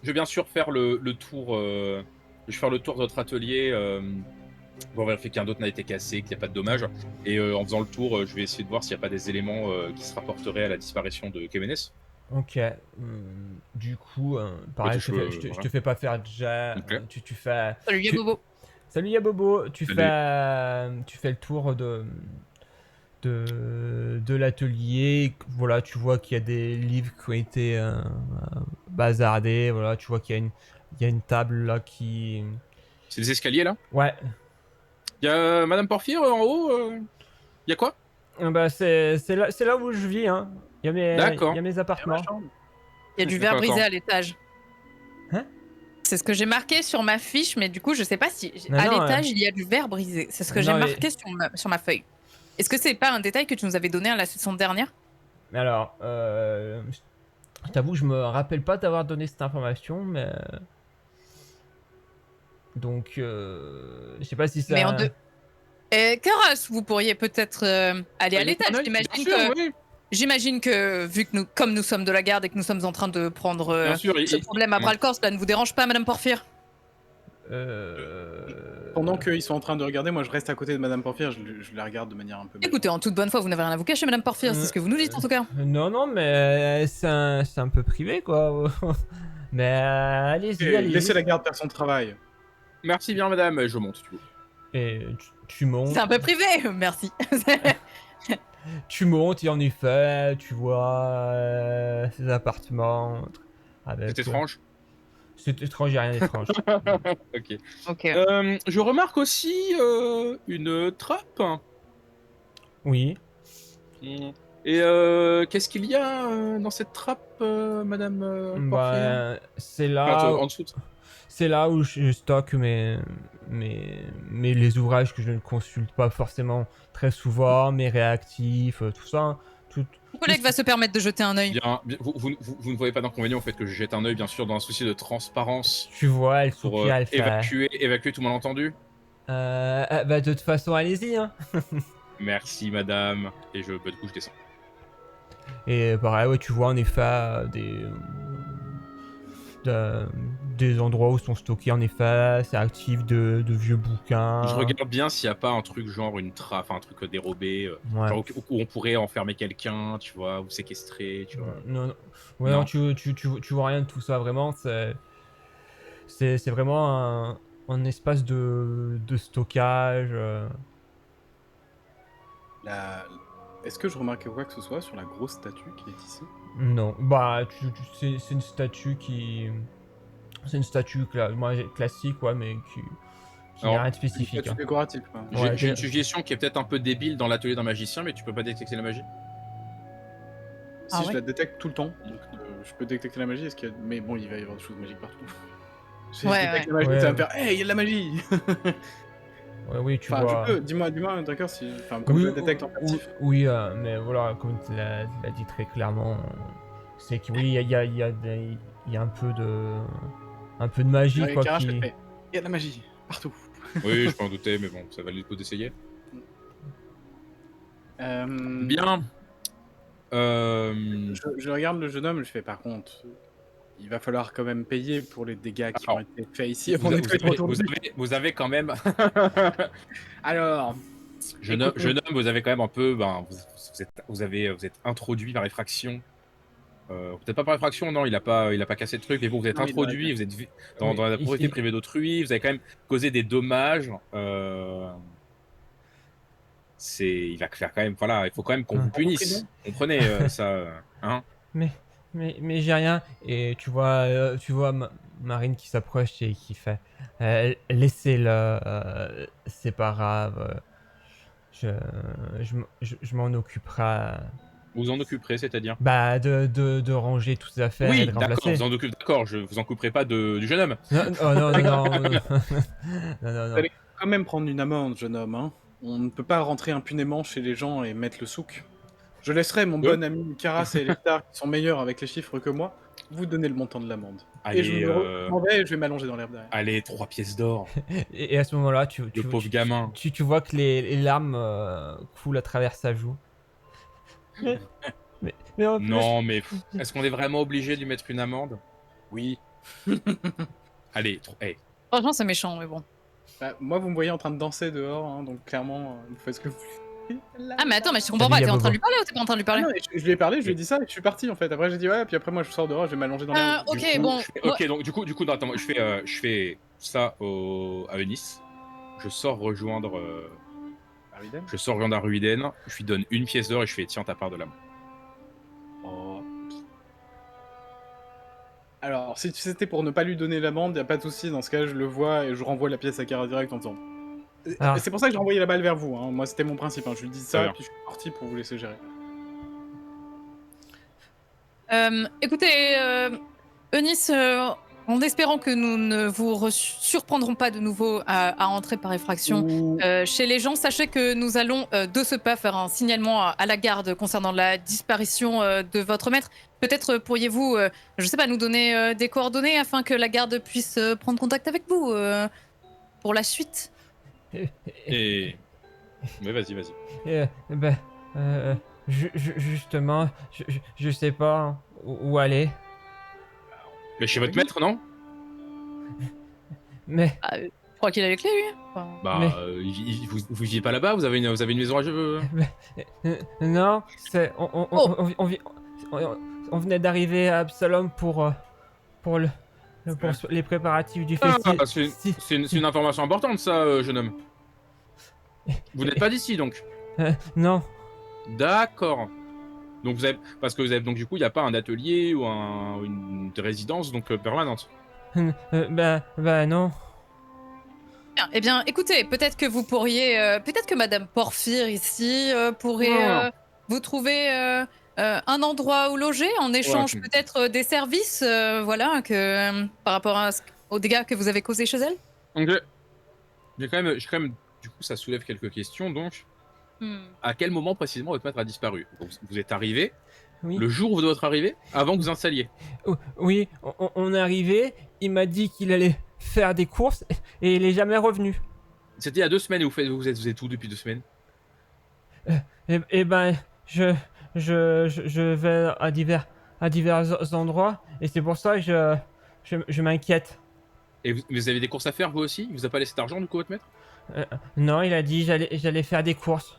Je vais bien sûr faire le tour. Je vais faire le tour de notre atelier. Pour vérifier qu'un d'autre n'a été cassé, qu'il n'y a pas de dommages. Et en faisant le tour, je vais essayer de voir s'il n'y a pas des éléments qui se rapporteraient à la disparition de Kemenes. Ok. Du coup, pareil, je te fais pas faire déjà. Okay. Tu fais. Salut Yabobo. Salut Yabobo. Tu fais le tour de l'atelier. Voilà, tu vois qu'il y a des livres qui ont été bazardés. Voilà, tu vois qu'il y a une table là qui. C'est des escaliers là? Ouais. Il y a Madame Porphyre en haut. Il y a quoi? Bah c'est là où je vis, hein. Il y a mes appartements. Il y a du verre brisé à l'étage. Hein? C'est ce que j'ai marqué sur ma fiche, mais du coup, je sais pas si à l'étage il y a du verre brisé. C'est ce que j'ai marqué sur ma feuille. Est-ce que c'est pas un détail que tu nous avais donné à la session dernière? Alors, je t'avoue, je me rappelle pas t'avoir donné cette information, mais donc je sais pas si ça. Mais en deux. Karas, vous pourriez peut-être aller à l'étage. J'imagine que, vu que comme nous sommes de la garde et que nous sommes en train de prendre ce problème à bras le corps, cela ne vous dérange pas, Madame Porphyre? Pendant qu'ils sont en train de regarder, moi je reste à côté de Madame Porphyre, je la regarde de manière un peu. Écoutez, en toute bonne foi, vous n'avez rien à vous cacher, Madame Porphyre, c'est ce que vous nous dites en tout cas. Non, mais c'est un peu privé, quoi. Mais allez-y. Laissez la garde faire son travail. Merci bien, madame, je monte, du coup. Et tu montes. C'est un peu privé, merci. Tu montes et en effet, tu vois ces appartements. C'est étrange. C'est étrange, il n'y a rien d'étrange. Ok. Je remarque aussi une trappe. Oui. Et qu'est-ce qu'il y a dans cette trappe, Madame Porphyre? C'est là. En dessous. C'est là où je stocke les ouvrages que je ne consulte pas forcément très souvent, mes réactifs, tout ça. collègue va se permettre de jeter un œil. Vous ne voyez pas d'inconvénient au fait que je jette un œil, bien sûr, dans un souci de transparence Tu vois, elle pour soupire, elle fait... évacuer tout malentendu. Bah de toute façon, allez-y, hein. Merci, madame. Et du coup, je descends. Et pareil, ouais, tu vois en effet des endroits où sont stockés en effet, c'est actif de vieux bouquins. Je regarde bien s'il n'y a pas un truc genre enfin un truc dérobé, Ouais. genre où on pourrait enfermer quelqu'un, tu vois, ou séquestrer, tu vois. Non, ouais, Non. non, tu vois rien de tout ça, vraiment, c'est vraiment un espace de stockage. Est-ce que je remarque quoi que ce soit sur la grosse statue qui est ici? Non, bah, c'est une statue c'est une statue classique, ouais, mais qui Alors, n'a rien de Une spécifique. statue Hein. décorative, quoi. Ouais, J'ai une suggestion qui est peut-être un peu débile dans l'atelier d'un magicien, mais tu peux pas détecter la magie. Si Ah je ouais. la détecte tout le temps, donc je peux détecter la magie, mais bon, il va y avoir des choses magiques partout. Si Ouais, je détecte ouais. la magie, Ouais, ça va ouais. me faire hey, il y a de la magie! Ouais, oui, tu Enfin, vois. je peux, dis-moi, d'accord, si. Enfin, comme je la détecte en passif. Oui, mais voilà, comme tu l'as dit très clairement, c'est que oui, il y a un peu de magie, Et quoi, Karash, elle qui... fait il y a de la magie, partout. Oui, je peux en douter, mais bon, ça valait le coup d'essayer. Euh, Bien. je regarde le jeune homme, je fais par contre, il va falloir quand même payer pour les dégâts qui ont Alors, été faits ici avant d'être vous avez quand même, Alors, jeune homme, vous avez quand même un peu, vous êtes introduit par effraction. Peut-être pas par effraction, non, il a pas cassé de truc, mais vous êtes Non, il l'a introduit, vous êtes Oui, dans la propriété privée d'autrui, vous avez quand même causé des dommages. Il va faire quand même, voilà, il faut quand même qu'on Ah. vous punisse. Comprenez ça, hein? Mais j'ai rien. Et tu vois Marine qui s'approche et qui fait laissez-le, c'est pas grave. Je m'en occuperai. Vous en occuperez, c'est-à-dire? Bah, de ranger toutes ces affaires et Oui, de d'accord, remplacer. vous en occupez, d'accord, je vous en couperai pas du jeune homme. Non, oh, non, non, non, non, non, non, vous non. allez quand même prendre une amende, jeune homme, hein. On ne peut pas rentrer impunément chez les gens et mettre le souk. Je laisserai mon bon ami Karas et Electar, qui sont meilleurs avec les chiffres que moi, vous donner le montant de l'amende. Et je m'en vais et je vais m'allonger dans l'herbe derrière. Allez, 3 pièces d'or. Et à ce moment-là, Le pauvre gamin. tu vois que les larmes coulent à travers sa joue. Mais en plus, Non, mais est-ce qu'on est vraiment obligé de lui mettre une amende? Oui. Allez, hey. Franchement, c'est méchant, mais bon. Bah, moi, vous me voyez en train de danser dehors, hein, donc clairement, vous faites ce que vous voulez. Ah, mais attends, mais je comprends Salut, pas, t'es en train de Yabobo. lui parler ou t'es pas en train de lui Ah parler? non, je lui ai parlé, je lui ai dit ça, et je suis parti en fait. Après, j'ai dit ouais, puis après, moi, je sors dehors, je vais m'allonger dans l'herbe. Ok, Du coup, bon. Ok, donc du coup, non, attends, moi, je fais ça à Eunice. Je sors rejoindre Ariden. Ruiden. Je lui donne une pièce d'or et je fais tiens ta part de l'âme. Oh. Alors, si c'était pour ne pas lui donner l'amende, y a pas de souci. Dans ce cas, je le vois et je renvoie la pièce à Kara direct en disant. Ah. C'est pour ça que j'ai envoyé la balle vers vous. Hein. Moi, c'était mon principe. Hein. Je lui dis Très ça, bien. puis je suis parti pour vous laisser gérer. Écoutez, Eunice, en espérant que nous ne vous surprendrons pas de nouveau à entrer par effraction Ouh. chez les gens, sachez que nous allons de ce pas faire un signalement à la garde concernant la disparition de votre maître. Peut-être pourriez-vous, je sais pas, nous donner des coordonnées afin que la garde puisse prendre contact avec vous pour la suite. Et mais vas-y. Ben, justement, je sais pas où aller. Mais chez votre maître, non? Mais, Ah, je crois qu'il est avec lui, lui. Enfin, Bah, Mais- vous vivez pas là-bas? Vous avez une maison à jeu? non, c'est on venait d'arriver à Absalom pour les préparatifs du Ah, festival. c'est une information importante, ça, jeune homme. Vous n'êtes pas d'ici, donc. Non. D'accord. Donc parce que vous avez donc du coup, il n'y a pas un atelier ou une résidence donc permanente. Bah non. Bien. Eh bien, écoutez, peut-être que vous pourriez, peut-être que Madame Porphyre ici pourrait vous trouver un endroit où loger en échange Ouais. peut-être des services, voilà, que par rapport aux dégâts que vous avez causés chez elle. Donc j'ai quand même, du coup, ça soulève quelques questions donc. À quel moment précisément votre maître a disparu? Donc, vous êtes arrivé Oui. le jour où votre arrivée, avant que vous installiez. Oui, on est arrivé, il m'a dit qu'il allait faire des courses et il est jamais revenu. C'était il y a 2 semaines et vous êtes où depuis 2 semaines? Et ben, je vais à divers endroits et c'est pour ça que je m'inquiète. Et vous avez des courses à faire vous aussi? Il vous a pas laissé d'argent du coup votre maître? Non, il a dit j'allais faire des courses.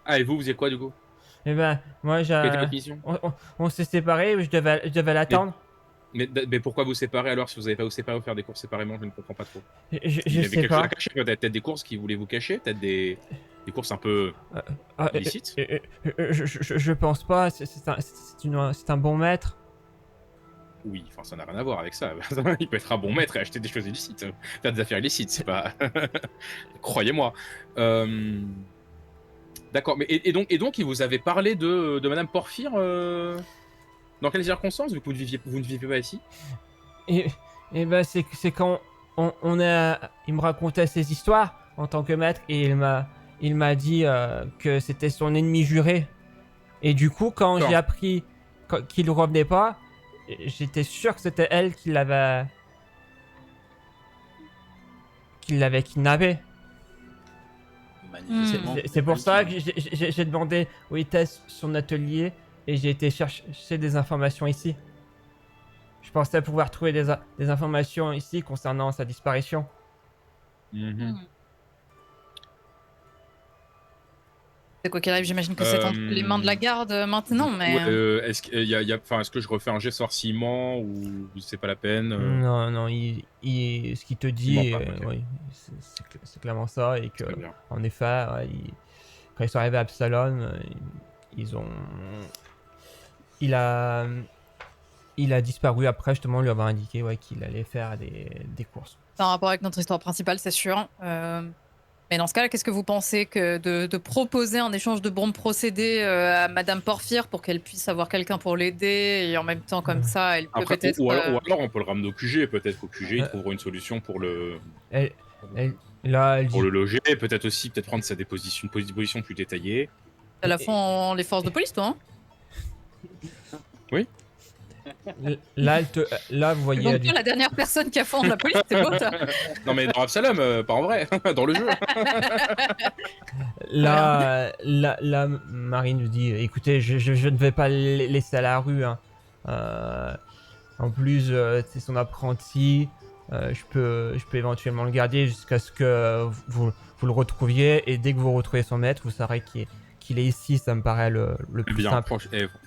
Ah et vous faisiez quoi du coup? Et ben, moi, Quelle était votre mission? on s'est séparés, je devais l'attendre. Mais pourquoi vous séparer alors si vous n'avez pas vous séparer ou faire des courses séparément? Je ne comprends pas trop. Je Il y avait sais quelque chose à pas. cacher, peut-être des courses qui voulaient vous cacher, peut-être des courses un peu Ah, illicites. je pense pas, c'est un bon maître. Oui, enfin ça n'a rien à voir avec ça. Il peut être un bon maître et acheter des choses illicites, faire des affaires illicites, c'est pas. Croyez-moi. D'accord, mais et donc il vous avait parlé de Madame Porphyre dans quelles circonstances vu que vous ne viviez pas ici? Et ben, c'est quand il me racontait ses histoires en tant que maître et il m'a dit que c'était son ennemi juré. Et du coup, quand D'accord. j'ai appris qu'il revenait pas, j'étais sûr que c'était elle qui l'avait kidnappé. Manifestement. C'est pour ça que j'ai demandé où était son atelier et j'ai été chercher des informations ici. Je pensais pouvoir trouver des informations ici concernant sa disparition. C'est quoi qu'il arrive, j'imagine que c'est entre les mains de la garde maintenant, mais... Est-ce que je refais un jet sorcillement ou c'est pas la peine Non, ce qu'il te dit, ment pas, ok. oui, c'est clairement ça. Et que, Très bien. en effet, ouais, quand ils sont arrivés à Absalom, il a disparu après justement lui avoir indiqué qu'il allait faire des courses. C'est en rapport avec notre histoire principale, c'est sûr. Mais dans ce cas-là, qu'est-ce que vous pensez que de proposer un échange de bons procédés à Madame Porphyre pour qu'elle puisse avoir quelqu'un pour l'aider et en même temps comme ça, elle peut Après, peut-être... ou alors on peut le ramener au QG, peut-être qu'au QG ils Euh, trouveront une solution pour le Là, elle dit, loger, peut-être prendre une position plus détaillée. à la fois les forces de police, toi. Hein là, vous voyez, Donc toi, la dernière personne qui a fond la police, c'est beau, ça. Non mais dans Absalom, pas en vrai, dans le jeu. là, Marine nous dit, écoutez, je ne vais pas le laisser à la rue. Hein. En plus, c'est son apprenti. Je peux éventuellement le garder jusqu'à ce que vous le retrouviez. Et dès que vous retrouvez son maître, vous saurez qu'il est ici. Ça me paraît le plus Bien, simple.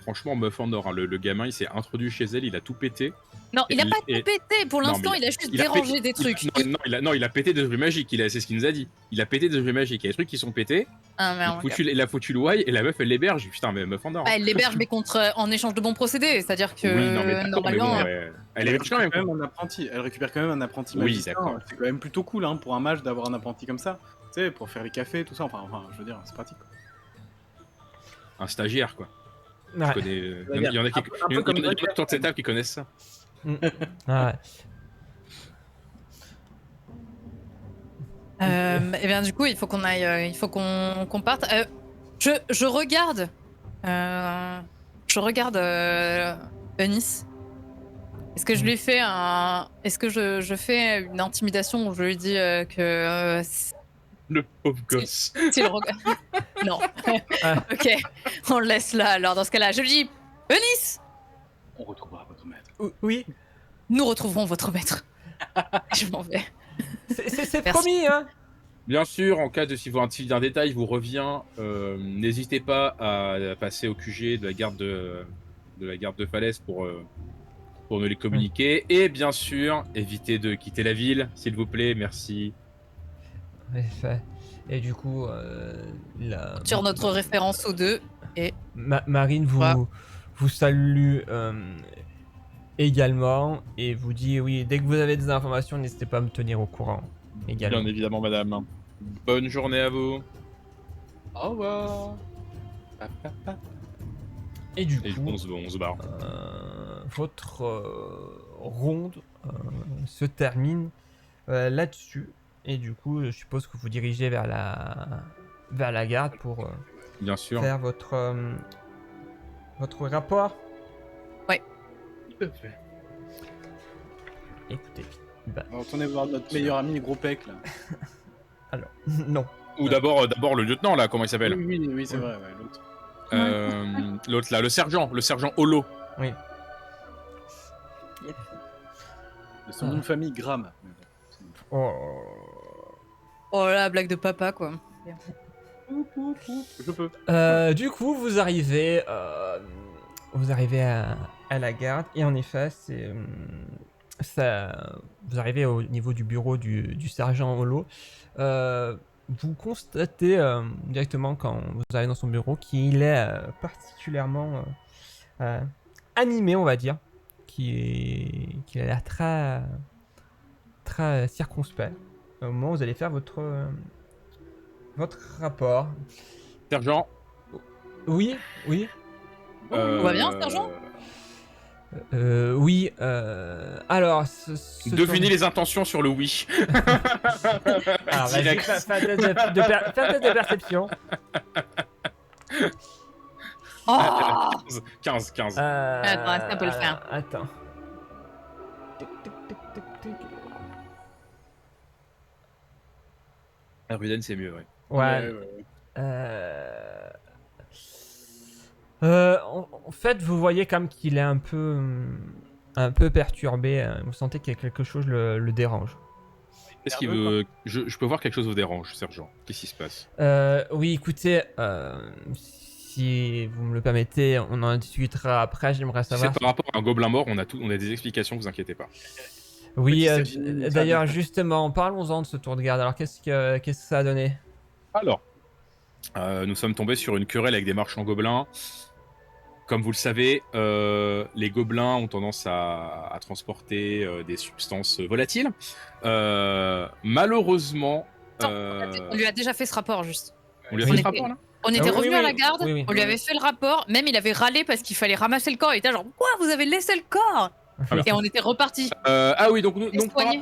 franchement, meuf en or, hein, le gamin, il s'est introduit chez elle, il a tout pété. Non, il a pas tout Et- pété. Pour Non, l'instant, mais il a juste il a dérangé pété- des trucs. Il a pété des objets magiques, c'est ce qu'il nous a dit. Il a pété des objets magiques, il y a des trucs qui sont pétés, Ah, merde, ok. il a foutu le why et la meuf elle l'héberge. Putain, mais meuf en or. Bah, elle l'héberge, mais en échange de bons procédés. C'est-à-dire que Oui, non, mais d'accord, mais normalement. bon, ouais. Elle héberge quand même. quoi. un apprenti. Elle récupère quand même un apprenti Oui, magicien. d'accord. C'est quand même plutôt cool hein, pour un mage d'avoir un apprenti comme ça. Tu sais, pour faire les cafés, tout ça. Enfin, je veux dire, c'est pratique. Quoi. Un stagiaire, quoi. Ouais. Je connais, il y en a qui, Un peu comme il y en a Drake. autour de cette table qui connaissent ça. Ouais. Et bien du coup, il faut qu'on aille, il faut qu'on parte. Je regarde, Eunice. Est-ce que je lui fais est-ce que je fais une intimidation où je lui dis que Le pauvre gosse. s'il regarde. Non. Ok, on le laisse là. Alors dans ce cas-là, je lui dis, Eunice, On retrouvera votre maître. Oui, nous retrouverons votre maître. Je m'en vais. c'est Merci. promis, hein. Bien sûr, en cas de si d'un détail vous revient, n'hésitez pas à passer au QG de la garde de Falaise pour nous les communiquer. Et bien sûr, évitez de quitter la ville, s'il vous plaît, merci. Ouais, fait. Et du coup, Sur notre référence aux deux. Marine vous salue également et vous dit oui, dès que vous avez des informations, n'hésitez pas à me tenir au courant également. Bien évidemment, madame. Bonne journée à vous. Au revoir. Et du Et coup, on se barre. votre ronde se termine là-dessus. Et du coup, je suppose que vous dirigez vers vers la garde pour Bien sûr. faire votre rapport. Écoutez, bah, On va retourner voir notre meilleur ami, Gros Pec, là. alors, non. Ou d'abord le lieutenant, là, comment il s'appelle? Oui, c'est vrai, ouais, l'autre. L'autre, là, le sergent Holo. Oui. De son nom de famille, Graham. Oh. Oh la blague de papa, quoi. Je peux. Du coup, vous arrivez à la garde et en effet, vous arrivez au niveau du bureau du sergent Holo. Vous constatez directement quand vous arrivez dans son bureau qu'il est particulièrement animé, on va dire, qu'il a l'air très très circonspect au moment où vous allez faire votre rapport. Sergent. Oui. Tout va bien, sergent? Oui. Alors, Devinez les intentions sur le oui. Alors, vas-y, Direct. fais un test de perception. Oh 15. Attends, est-ce qu'on peut le faire? Attends. Tic, tic, tic, tic, tic. Ruden, c'est mieux, ouais. Ouais. En fait, vous voyez comme qu'il est un peu perturbé. Vous sentez qu'il y a quelque chose le dérange. Qu'est-ce qu'il veut? Je peux voir quelque chose vous dérange, sergent. Qu'est-ce qui se passe? Oui, écoutez, si vous me le permettez, on en discutera après. J'aimerais Si savoir. c'est par rapport à un gobelin mort, on a des explications, vous inquiétez pas. Oui, Petit Sabine, d'ailleurs, ça. justement, parlons-en de ce tour de garde. Alors, qu'est-ce que ça a donné? Alors, nous sommes tombés sur une querelle avec des marchands gobelins. Comme vous le savez, les gobelins ont tendance à transporter des substances volatiles. Malheureusement, On lui a déjà fait ce rapport, juste. on lui a On fait ce était- rapport là. On était oui, revenu oui, à la garde, oui. on lui avait fait le rapport, même il avait râlé parce qu'il fallait ramasser le corps. Il était genre, quoi, vous avez laissé le corps? Alors. Et on était reparti. Ah oui, donc par soigné.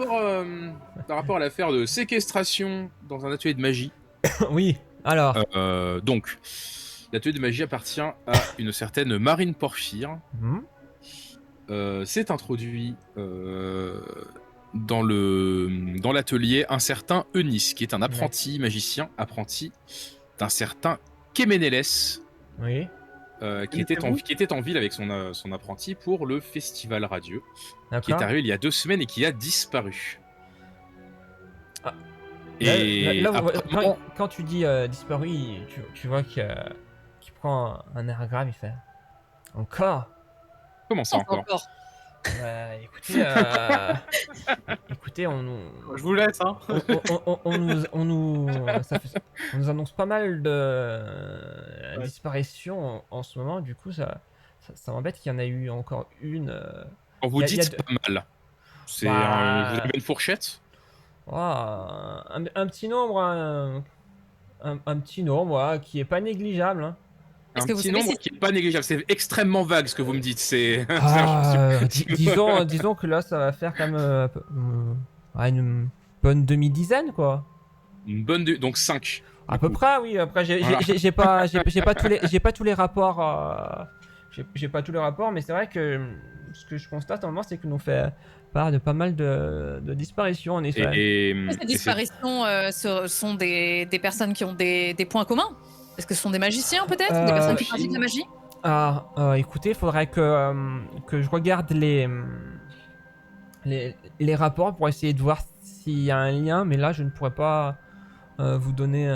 rapport à l'affaire de séquestration dans un atelier de magie. Oui, alors. Donc, l'atelier de magie appartient à une certaine Marine Porphyre. S'est introduit dans l'atelier un certain Eunice, qui est un apprenti magicien, apprenti d'un certain Kemeneles, Oui. qui était en ville avec son apprenti pour le festival radieux, qui est D'accord. arrivé il y a 2 semaines et qui a disparu. Ah. Et Là, apparemment- quand tu dis disparu, tu vois qu'il prend un air grave, il fait encore. Comment ça encore? Écoutez, écoutez, on Je vous laisse, hein. nous annonce pas mal de disparitions en ce moment. Du coup, ça m'embête qu'il y en a eu encore une. Quand vous y a dites deux- pas mal, c'est Bah. vous avez une fourchette? Un petit nombre, un petit nombre, voilà, qui est pas négligeable. Hein. Est-ce Un que vous petit savez nombre si- qui est pas négligeable. C'est extrêmement vague ce que vous me dites. C'est Disons que là, ça va faire comme une bonne demi-dizaine, quoi. une bonne donc 5. À peu près, oui. Après, j'ai pas tous les rapports. J'ai pas tous les rapports, mais c'est vrai que ce que je constate en moment, c'est que nous fait part de pas mal de disparitions, en effet. Ces disparitions sont des personnes qui ont des points communs? Est-ce que ce sont des magiciens, peut-être? Des personnes qui pratiquent la magie? Écoutez, il faudrait que je regarde les rapports pour essayer de voir s'il y a un lien, mais là, je ne pourrais pas vous donner.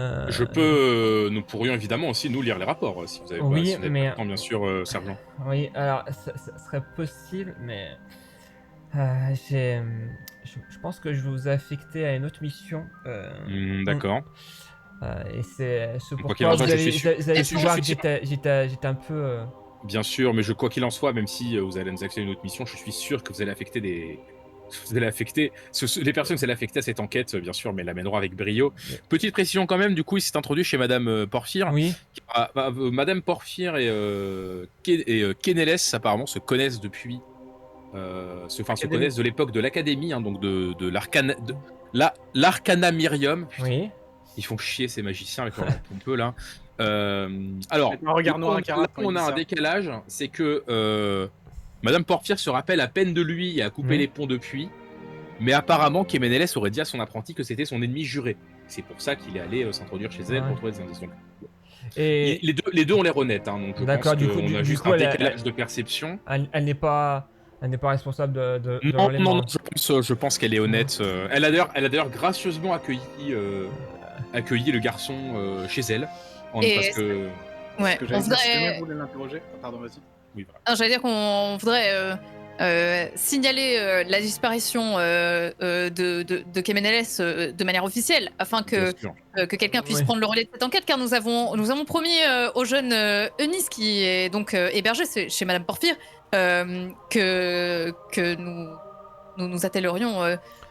Nous pourrions évidemment aussi nous lire les rapports si vous avez Oui, pas, si vous avez mais- pas le temps, bien sûr, sergent. Oui, alors, ça serait possible, mais je pense que je vais vous affecter à une autre mission. D'accord. Et c'est ce Quoi qu'il pourquoi en vous soit, avez je suis pu voir que sûr. j'étais un peu. Bien sûr, mais quoi qu'il en soit, même si vous allez nous affecter à une autre mission, je suis sûr que vous allez affecter les personnes que vous allez affecter à cette enquête, bien sûr, mais l'amèneront avec brio. Ouais. Petite précision quand même, du coup, il s'est introduit chez Madame Porphyre. Oui. Madame Porphyre et Keneles apparemment se connaissent depuis, se connaissent de l'époque de l'académie, hein, donc de l'Arcana Mirium. Oui. Ils font chier ces magiciens avec leur pompeux là. Alors, Avec un regard noir à là Karat où quand il on dit a un ça. décalage, c'est que Madame Porphyre se rappelle à peine de lui et a coupé Oui. les ponts depuis. Mais apparemment, Kemeneles aurait dit à son apprenti que c'était son ennemi juré. C'est pour ça qu'il est allé s'introduire chez elle Ouais. pour trouver des indices. Donc, Et les deux ont l'air honnêtes, hein, donc je D'accord, pense du coup, qu'on a du juste coup, un elle- décalage de perception. elle n'est pas responsable de Non, l'enlèvement. je pense qu'elle est honnête. Elle a d'ailleurs gracieusement accueilli le garçon chez elle. Et Parce que... Ouais, Ce que on j'allais dire, si jamais voudrait. vous voulez l'interroger. Ah, pardon, vas-y. Oui, voilà. J'allais dire qu'on voudrait signaler la disparition de Kemeneles de manière officielle, afin Bien que, sûr. que quelqu'un puisse Oui. prendre le relais de cette enquête, car nous avons promis au jeune Eunice, qui est donc hébergé chez Madame Porphyre, que nous attellerions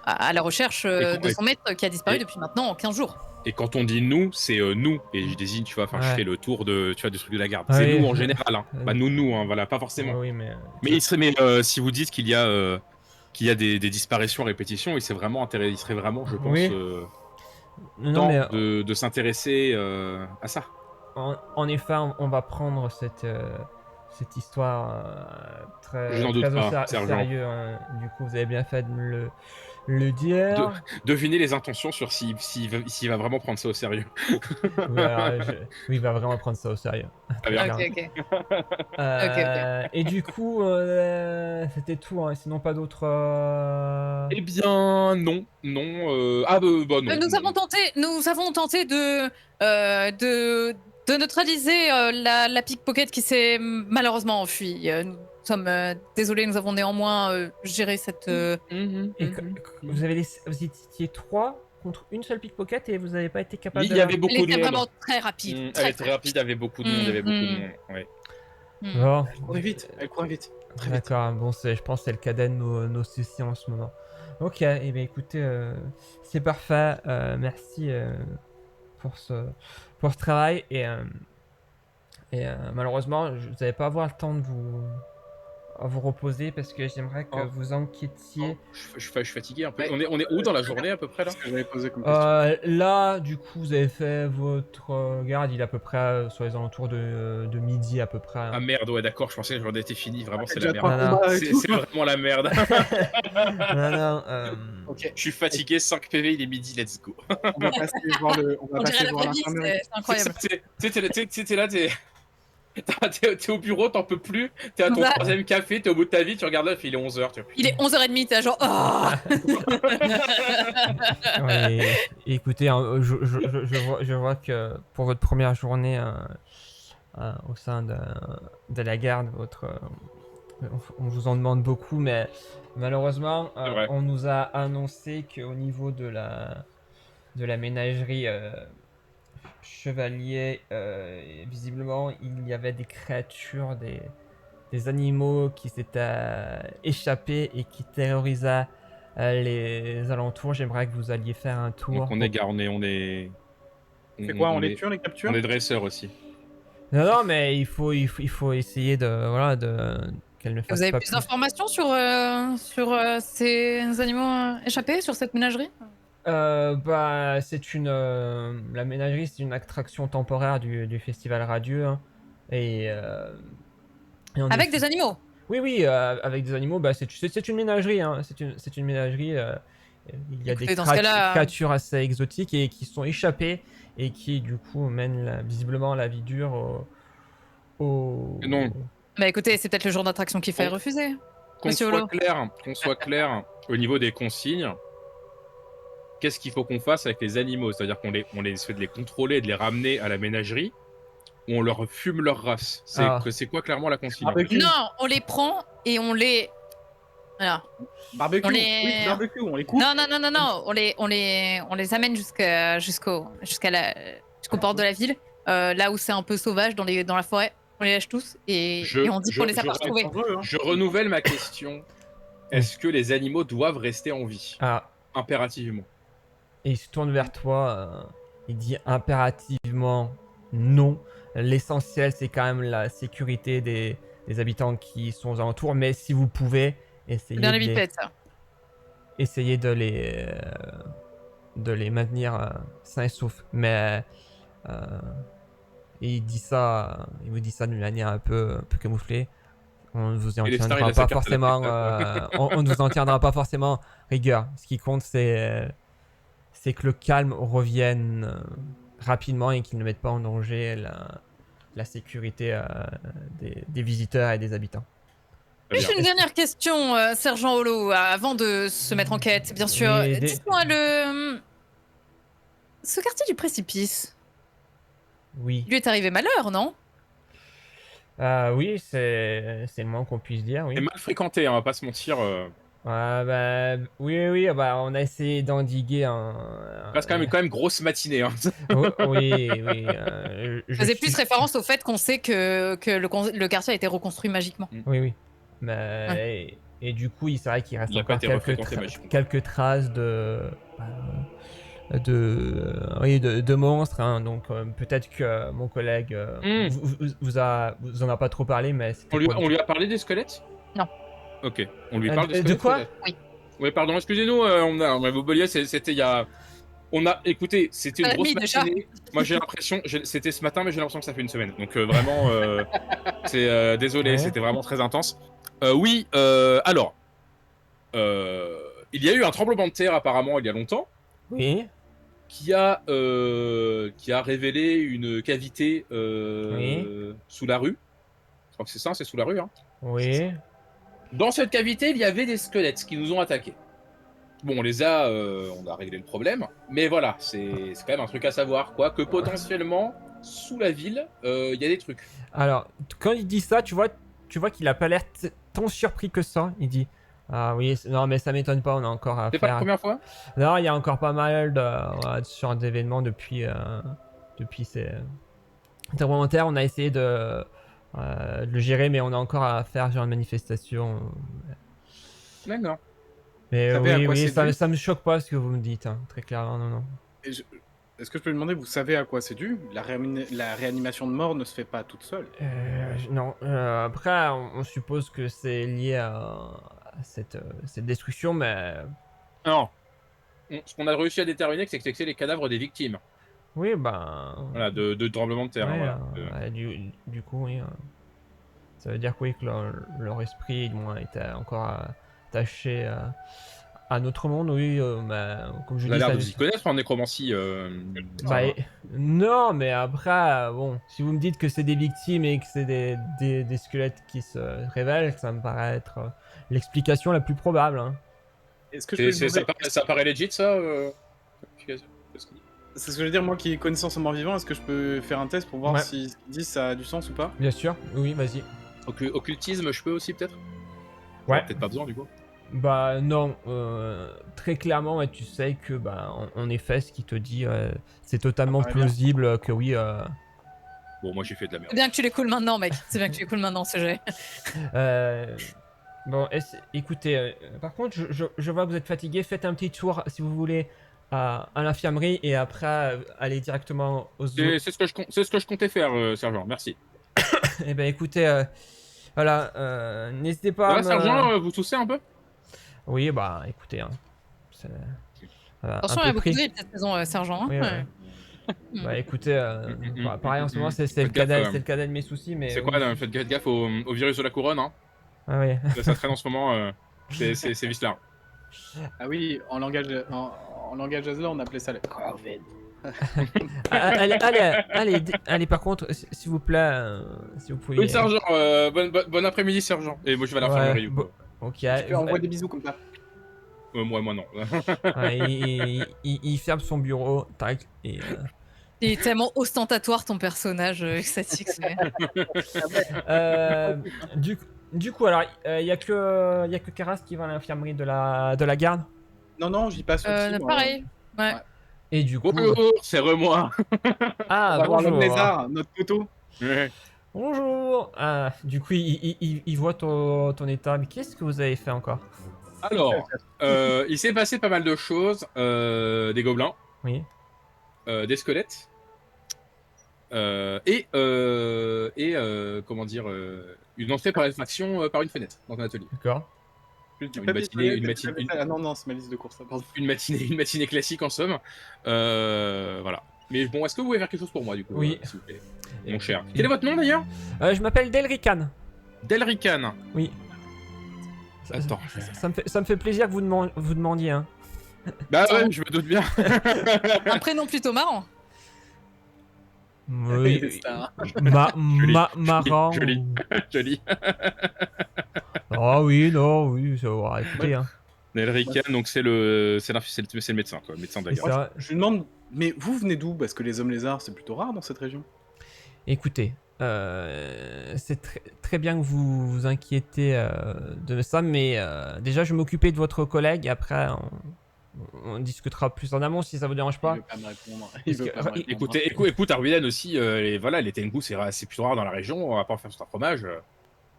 à la recherche de son maître qui a disparu et- depuis maintenant 15 jours. Et quand on dit nous, c'est nous. Et je désigne, tu vois, enfin, Ouais. je fais le tour du truc de la garde. Ouais, C'est nous ouais. en général. Hein. Bah, nous, hein, voilà, pas forcément. Oui, mais Mais si vous dites qu'il y a des disparitions à répétition, il serait vraiment, je pense, Oui. non, temps mais de s'intéresser à ça. en effet, on va prendre cette histoire très, Je n'en doute très au pas, sergent. sérieux. Hein. Du coup, vous avez bien fait de le dire. Devinez les intentions sur s'il va vraiment prendre ça au sérieux. Oui, alors, oui, il va vraiment prendre ça au sérieux. Ah, bien. Clairement. Ok. Et du coup, c'était tout. Hein. Sinon, pas d'autres. Eh bien, non. Ah, bah non. Nous avons tenté de neutraliser la pickpocket qui s'est malheureusement enfuie. Nous sommes désolés, nous avons néanmoins géré cette. Et vous étiez 3 contre une seule pickpocket et vous n'avez pas été capable Il y avait beaucoup Elle de était monde. vraiment très rapide. Elle Très, était rapide, il y avait beaucoup de monde. Ouais. Bon, Elle courait vite. Très vite. d'accord. Bon, je pense que c'est le cadet de nos soucis en ce moment. Ok, et bien écoutez, c'est parfait. Merci pour ce travail et malheureusement, vous n'allez pas avoir le temps de vous reposer parce que j'aimerais que vous enquêtiez. Je suis fatigué un peu. Ouais. On est où dans la journée à peu près là? C'est ce que j'avais posé comme question. Là, du coup, vous avez fait votre garde, il est à peu près sur les alentours de midi à peu près. Ah merde, ouais, d'accord, je pensais que j'en étais fini. Vraiment, c'est Déjà la trois merde. combats et tout. C'est vraiment la merde. non, Ok. Je suis fatigué, 5 PV, il est midi, let's go. On va passer voir On dirait la vraie vie, l'infirmerie. c'est incroyable. T'es là, t'es au bureau, t'en peux plus, t'es à ton Ouais. 3ème café, t'es au bout de ta vie, tu regardes là, il est 11h. Il est 11h30, t'es genre. Ouais, et écoutez, hein, je vois que pour votre première journée au sein de la garde, on vous en demande beaucoup, mais malheureusement, C'est vrai. on nous a annoncé qu'au niveau de la ménagerie chevalier, visiblement, il y avait des créatures, des animaux qui s'étaient échappés et qui terrorisaient les alentours. J'aimerais que vous alliez faire un tour. Donc on est. On fait quoi? On les tue, on les capture? On est dresseurs aussi. Non, mais il faut essayer qu'elle ne fasse Vous avez pas plus d'informations sur ces animaux échappés, sur cette ménagerie? Bah, la ménagerie, c'est une attraction temporaire du festival radieux. Hein. Et Avec des animaux? Oui, avec des animaux, bah, c'est une ménagerie. Hein. C'est une ménagerie. Il y a Écoutez, des dans ce cas-là, créatures assez exotiques et qui sont échappées et qui, du coup, mènent visiblement la vie dure Non. Bah écoutez, c'est peut-être le genre d'attraction qu'il fallait refuser. Qu'on Monsieur soit Holo. clair au niveau des consignes, qu'est-ce qu'il faut qu'on fasse avec les animaux? C'est-à-dire qu'on les essaie de les contrôler et de les ramener à la ménagerie, ou on leur fume leur race? C'est quoi clairement la consigne? Barbecue. Non, on les prend et on les. Voilà. Barbecue. On les- Oui, barbecue, on les coupe. Non, on les amène jusqu'au port de la ville, là où c'est un peu sauvage, dans la forêt. On les lâche tous et on dit qu'on les a pas retrouvés. Dangereux, hein. Je renouvelle ma question. Est-ce que les animaux doivent rester en vie? Ah, Impérativement. et il se tourne vers toi. Il dit impérativement non. L'essentiel, c'est quand même la sécurité des habitants qui sont aux alentours. Mais si vous pouvez, Bien la vie de pète, ça. essayez de de les maintenir sains et saufs. Mais il vous dit ça d'une manière un peu camouflée. On ne vous en Et les stars, il tiendra a sa pas carte à la forcément. spectacle. On ne vous en tiendra pas forcément rigueur. Ce qui compte, c'est que le calme revienne rapidement et qu'il ne mette pas en danger la sécurité des visiteurs et des habitants. Très Juste bien. une dernière question, Sergent Holo, avant de se mettre en quête, bien sûr. Oui, Dites-moi, ce quartier du précipice, Oui. il lui est arrivé malheur, non? Oui, c'est le moins qu'on puisse dire, C'est oui. mal fréquenté, hein, on va pas se mentir. Oui, bah, on a essayé d'endiguer Reste quand même grosse matinée. Hein. oui. Je faisais plus référence au fait qu'on sait que le quartier a été reconstruit magiquement. Oui. Mais, et du coup, c'est vrai qu'il reste Il a pas encore été refréquenté magiquement. quelques traces de monstres. Hein. Donc, peut-être que mon collègue vous en a pas trop parlé, mais c'était On lui a parlé des squelettes? Non. Ok. On lui parle des de squelettes? quoi? peut-être Oui. Oui, pardon, excusez-nous, on a oublié, c'était il y a... Écoutez, c'était une À la grosse nuit, déjà. matinée. Moi, j'ai l'impression, c'était ce matin, mais j'ai l'impression que ça fait une semaine. Donc, vraiment, désolé, Ouais. c'était vraiment très intense. Oui, alors, il y a eu un tremblement de terre, apparemment, il y a longtemps, Oui. qui a révélé une cavité sous la rue. Je crois que c'est ça, c'est sous la rue. Hein. Oui. Dans cette cavité, il y avait des squelettes qui nous ont attaqués. Bon, on a réglé le problème, mais voilà, c'est quand même un truc à savoir, quoi, que potentiellement, sous la ville, il y a des trucs. Alors, quand il dit ça, tu vois qu'il a pas l'air tant surpris que ça. Il dit, ah oui, non, mais ça m'étonne pas, on a encore à C'est pas la faire. première fois? Non, il y a encore pas mal d'événements depuis ces tremblements de terre. On a essayé de le gérer, mais on a encore à faire genre une manifestation. D'accord. Mais Vous savez à quoi c'est dû ça me choque pas ce que vous me dites, hein, très clairement, non. Et Est-ce que je peux lui demander, vous savez à quoi c'est dû? La réanimation de mort ne se fait pas toute seule. Non, après, on suppose que c'est lié à cette destruction, mais Non. Ce qu'on a réussi à déterminer, c'est que c'est les cadavres des victimes. oui, ben. Voilà, de tremblement de terre. Ouais, Hein, voilà. du coup, oui. Ça veut dire que oui, que leur esprit, du moins, était encore attaché à notre monde, oui, mais comme je Vous avez dis, l'air ça. de vous y connaître en nécromancie. Bah, non, mais après, bon, si vous me dites que c'est des victimes et que c'est des squelettes qui se révèlent, ça me paraît être l'explication la plus probable. Hein. Est-ce que je peux lui demander... Ça paraît legit, ça C'est ce que je veux dire, moi qui ai connaissance en mort vivant, est-ce que je peux faire un test pour voir Ouais. si ce qu'ils disent ça a du sens ou pas? Bien sûr, oui, vas-y. Occultisme, je peux aussi, peut-être? Ouais. Peut-être pas besoin, du coup. Bah non, très clairement, ouais, tu sais que bah en effet, ce qui te dit, c'est totalement Ah, bien. plausible que oui. Bon, moi, j'ai fait de la C'est merde. bien que tu les coules maintenant, mec. C'est bien que tu les coules maintenant, ce jet. Bon, écoutez, par contre, je vois que vous êtes fatigué. Faites un petit tour si vous voulez à l'infirmerie et après aller directement aux C'est ce que je comptais faire, sergent. Merci. Eh ben écoutez, voilà, n'hésitez pas Ça à va, sergent, vous toussez un peu? Oui, bah écoutez, hein, c'est Attention, un il y a peu beaucoup de pris. grippe cette saison, sergent. Hein. Oui, Ouais. Bah écoutez, pareil en ce moment, c'est le Faites gaffe, cadet, c'est le cadet de mes soucis, mais. C'est oui. quoi, là, faites gaffe au virus de la couronne, hein. Ah oui. Là, ça traîne en ce moment, c'est vicelard. Ah oui, en langage Asla, on appelait ça le Covid. Allez, par contre, s'il vous plaît, si vous pouvez. Oui, sergent, bon après-midi, sergent. Et moi, je vais à l'infirmerie, du coup. Ok. Tu peux envoyer des bisous comme ça. Moi, non. Ouais, il ferme son bureau, tac, et. Il est tellement ostentatoire ton personnage extatique. Du coup, alors, il y a que Karas qui va à l'infirmerie de la garde. Non, j'y passe aussi. moi. Pareil. Ouais. Et du coup. Bonjour, c'est moi. Ah, On va voir l'homme bonjour. lézard, notre poteau. Bonjour. Ah, du coup, il voit ton état. Mais qu'est-ce que vous avez fait encore? Alors, il s'est passé pas mal de choses. Des gobelins, Oui. des squelettes, comment dire, une entrée par effraction par une fenêtre dans un atelier. D'accord. Plus du Une papier matinée- toilette, une et matinée- du papier- Ah non, non, c'est ma liste de courses, ça, pardon. une matinée classique en somme. Voilà. Mais bon, est-ce que vous pouvez faire quelque chose pour moi du coup, Oui. s'il vous plaît, mon cher. Quel est votre nom d'ailleurs? Je m'appelle Delrican. Delrican. Oui. Attends. Ça me fait plaisir que vous demandiez. Hein. Bah ouais, je me doute bien. Un prénom plutôt marrant. Oui. C'est ça. Marrant. Joli. Joli. Ah oui, non, oui, ça va. Écoutez, hein. Delrican, donc c'est le médecin, quoi, le médecin de la C'est garde. ça. Je lui demande, mais vous venez d'où? Parce que les hommes lézards, c'est plutôt rare dans cette région. Écoutez, c'est très bien que vous vous inquiétez de ça, mais déjà, je vais m'occuper de votre collègue. Après, on discutera plus en amont si ça vous dérange Il pas. veut pas me répondre. Parce Il veut que- pas me répondre. Écoute, Arviden aussi, voilà, les Tengu, c'est plutôt rare dans la région, on va pas en faire sur un fromage.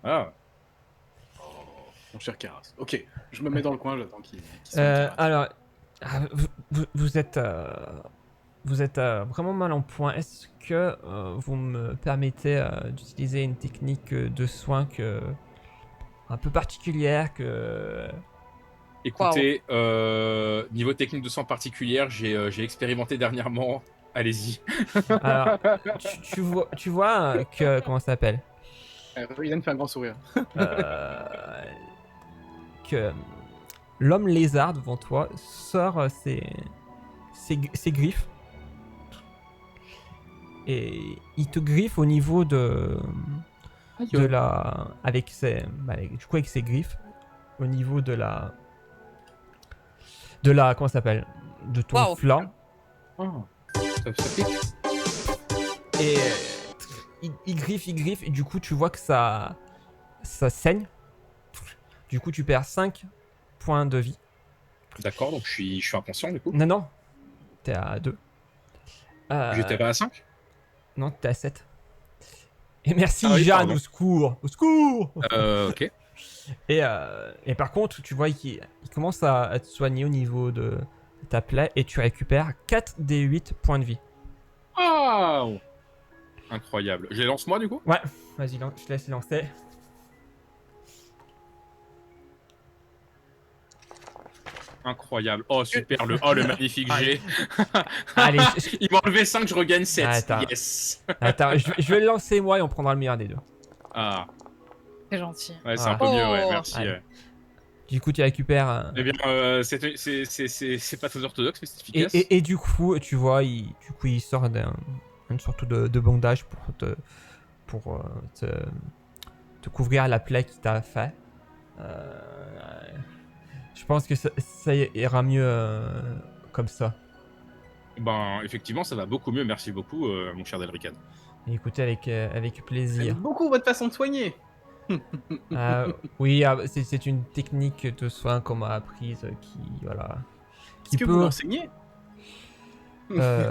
Voilà. Mon cher Karas. Ok, je me mets dans le coin, j'attends qu'il soit Karas. Alors, vous êtes vraiment mal en point. Est-ce que vous me permettez d'utiliser une technique de soin un peu particulière que... Écoutez, niveau technique de soins particulière, j'ai expérimenté dernièrement. Allez-y. Alors, tu vois que... Comment ça s'appelle Ruiden fait un grand sourire. Que l'homme lézard devant toi sort ses griffes. Et il te griffe au niveau de la... Avec ses griffes. Au niveau de la... Comment ça s'appelle? De ton Waouh. flanc. Oh. Ça pique. Et il griffe, et du coup tu vois que ça saigne. Du coup tu perds 5 points de vie. D'accord, donc je suis inconscient du coup. Non, t'es à 2. J'étais pas à 5. Non, t'es à 7. Et merci Ah oui, Jeanne, pardon. au secours. Au secours. Ok. Et par contre, tu vois qu'il commence à te soigner au niveau de ta plaie et tu récupères 4 des 8 points de vie. Waouh. Incroyable. Je les lance moi du coup. Ouais, vas-y, je te laisse lancer. Incroyable. Oh super, le magnifique G. Allez, Il m'a enlevé 5, je regagne 7. Attends. Yes. attends, je vais le lancer moi et on prendra le meilleur des deux. Ah, C'est gentil. ouais, c'est Ah. un peu mieux, ouais, Oh. merci. Allez. Ouais. Du coup, tu récupères... Eh bien, c'est pas très orthodoxe, mais c'est efficace. Et du coup, tu vois, il sort une sorte de bandage pour te couvrir la plaie qu'il t'a fait. Je pense que ça ira mieux comme ça. Ben, effectivement, ça va beaucoup mieux, merci beaucoup, mon cher Delrican. Et écoutez, avec plaisir. J'aime beaucoup votre façon de soigner. Oui, c'est une technique de soin qu'on m'a apprise qui, voilà... Est-ce que vous l'enseignez?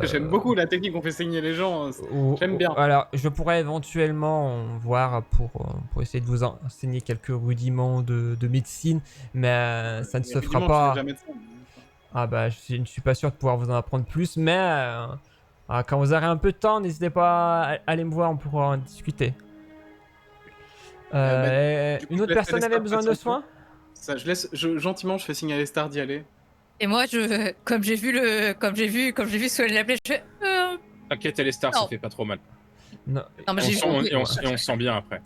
J'aime beaucoup la technique qu'on fait saigner les gens. J'aime bien. Alors, je pourrais éventuellement voir pour essayer de vous enseigner quelques rudiments de médecine, mais ça ne se fera Évidemment, pas. je suis déjà médecin. Ah bah, je ne suis pas sûr de pouvoir vous en apprendre plus, mais quand vous aurez un peu de temps, n'hésitez pas à aller me voir, on pourra en discuter. Du coup, Une je autre laisse personne avait Alestar besoin de passer. soins? Ça, gentiment, je fais signer à Lestar d'y aller. Et moi, comme j'ai vu soigner la plaie, je fais. T'inquiète, elle est star, ça Non. fait pas trop mal. Non. Non, mais On j'ai sent- vu. et on se sent bien après.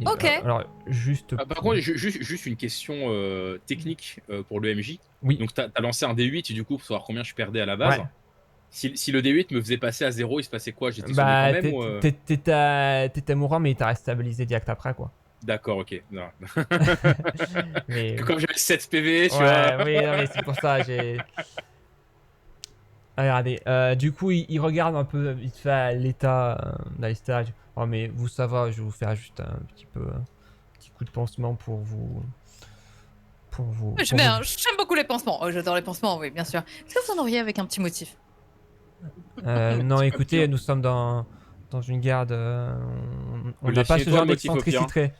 Ok. Alors, juste. Ah, par contre, juste une question technique pour le MJ. Oui. Donc, t'as lancé un D8 du coup pour savoir combien je perdais à la base. Ouais. Si le D8 me faisait passer à 0, il se passait quoi? J'étais Bah, soigné quand même ou, t'étais mourant, mais t'as stabilisé direct après, quoi. D'accord, ok. Non. Mais... Comme j'avais 7 PV, tu Ouais, vois. oui, non, mais c'est pour ça, j'ai... Regardez, du coup, il regarde un peu vite fait l'état d'Alistair. Il dit, oh, mais vous, ça va, je vais vous faire juste un petit coup de pansement pour vous... J'aime beaucoup les pansements. Oh, j'adore les pansements, oui, bien sûr. Est-ce que vous en auriez avec un petit motif? Non, écoutez, nous sommes dans une garde... on n'a pas ce genre d'excentricité.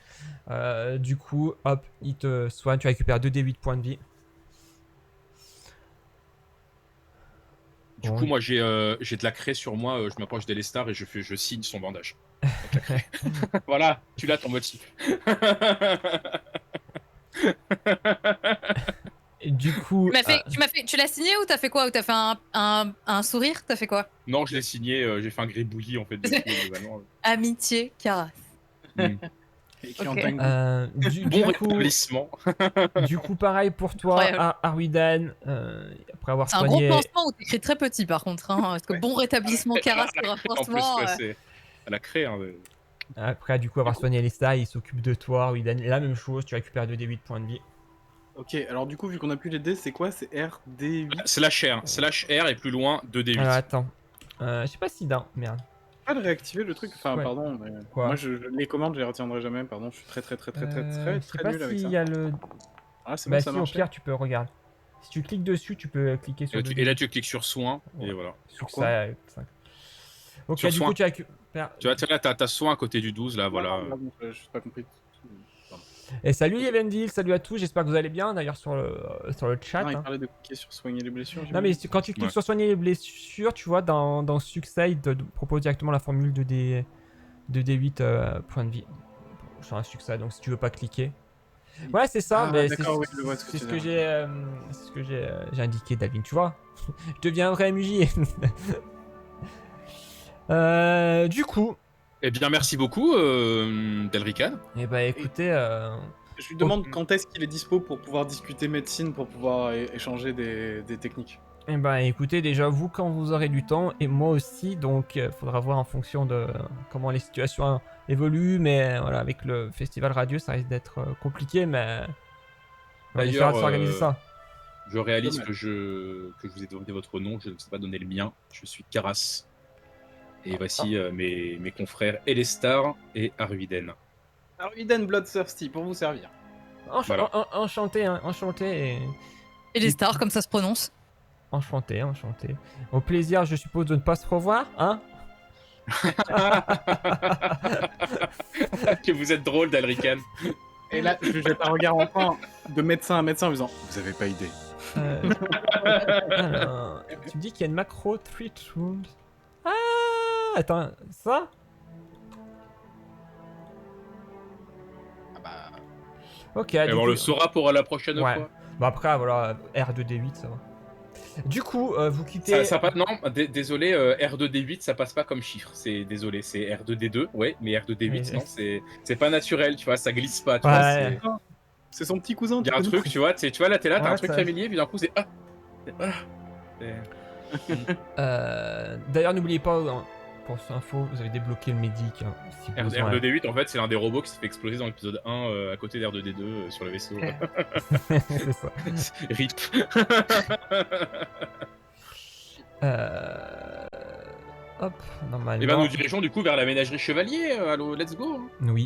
Du coup, hop, il te soigne, tu récupères 2d8 points de vie. Du Bon, coup, moi, j'ai de la craie sur moi. Je m'approche d'Elestar et je signe son bandage. Avec la craie. Voilà, tu l'as ton motif. et du coup, Tu l'as signé ou t'as fait quoi? Ou t'as fait un sourire? T'as fait quoi? Non, je l'ai signé. J'ai fait un gribouillis en fait dessus. Globalement. Amitié, Caras. Hmm. Écrit en Ok. tango. Bon du coup, rétablissement. du coup, pareil pour toi, Incroyable. Arwiden, après avoir C'est un gros soigné. pansement où t'écris très petit par contre. Hein, parce que bon rétablissement, Caras, pour un En plus, pansement. ouais, c'est à la craie. Hein. Après, du coup, avoir soigné Lesta, il s'occupe de toi, Arwiden. La même chose, tu récupères 2d8 points de vie. Ok, alors du coup, vu qu'on a plus les dés, c'est quoi? C'est RD8? Slash R et plus loin 2D8. Alors, attends. Je sais pas si d'un. Merde. Pas de réactiver le truc? Enfin, Ouais. pardon, mais Quoi? moi, les commandes, je les retiendrai jamais, pardon, je suis très Je sais pas nul avec s'il ça. y a le. Ah, c'est Bah, bon, ça si, au marche. pire, tu peux, regarde. Si tu cliques dessus, tu peux cliquer sur Et 2d8. là, tu cliques sur soin. Ouais. Et voilà. Sur Ça, quoi? 5. Ok, Sur du soin. coup, tu récupères. Tu vois, là, t'as soin à côté du 12, là, voilà. Ah, bon, je n'ai pas compris. Pardon. Et salut Evendil, salut à tous, j'espère que vous allez bien d'ailleurs sur le chat. Ah, il hein. parlait de cliquer sur soigner les blessures, Non mais j'imagine. quand tu cliques Ouais. sur soigner les blessures, tu vois dans Succide propose directement la formule de D8 points de vie sur un succès, donc si tu veux pas cliquer. Ouais c'est ça, Ah, mais d'accord, oui, je vois ce que c'est tu ce veux que dire. j'ai j'ai indiqué Dalvin, tu vois. Je deviens un vrai MJ. Du coup, Eh bien, merci beaucoup, Delrican. et bah écoutez, Je lui demande quand est-ce qu'il est dispo pour pouvoir discuter médecine, pour pouvoir échanger des techniques. eh ben écoutez, déjà vous quand vous aurez du temps et moi aussi, donc faudra voir en fonction de comment les situations évoluent, mais voilà, avec le festival radio ça risque d'être compliqué, mais on essaiera de s'organiser ça. Je réalise Dommage. que je vous ai donné votre nom, je ne sais pas donner le mien. Je suis Karas. Et voici mes confrères Elestar et Arviden. Alors, Eden Bloodthirsty, pour vous servir. Voilà. Enchanté, hein, enchanté Et les stars, comme ça se prononce. enchanté. Au plaisir, je suppose, de ne pas se revoir, hein. Que vous êtes drôle, Delrican. Et là, je jette un regard enfin de médecin à médecin en disant vous avez pas idée. Alors, tu me dis qu'il y a une macro treat wound. Ah, attends, ça? Ah bah. Ok, Et du on coup- le saura pour la prochaine Ouais. fois. Bah après, voilà, R2D8, ça va. Du coup, vous quittez... Non, désolé, R2D8, ça passe pas comme chiffre. Désolé, c'est R2D2, ouais, mais R2D8, Oui. non, c'est pas naturel, tu vois, ça glisse pas. Tu vois, Ouais. C'est son petit cousin. il y a un tu connais. truc, tu vois, tu vois, là, t'es là, t'as Ouais, un truc ça- familier, puis d'un coup, c'est D'ailleurs, n'oubliez pas, pour cette info, vous avez débloqué le médic. Hein, si besoin. R2D8, en fait, c'est l'un des robots qui s'est fait exploser dans l'épisode 1 à côté d'R2D2 sur le vaisseau. C'est ça. RIP. Hop, normalement. Et ben, nous dirigeons du coup vers la ménagerie chevalier. Allô, let's go. Oui.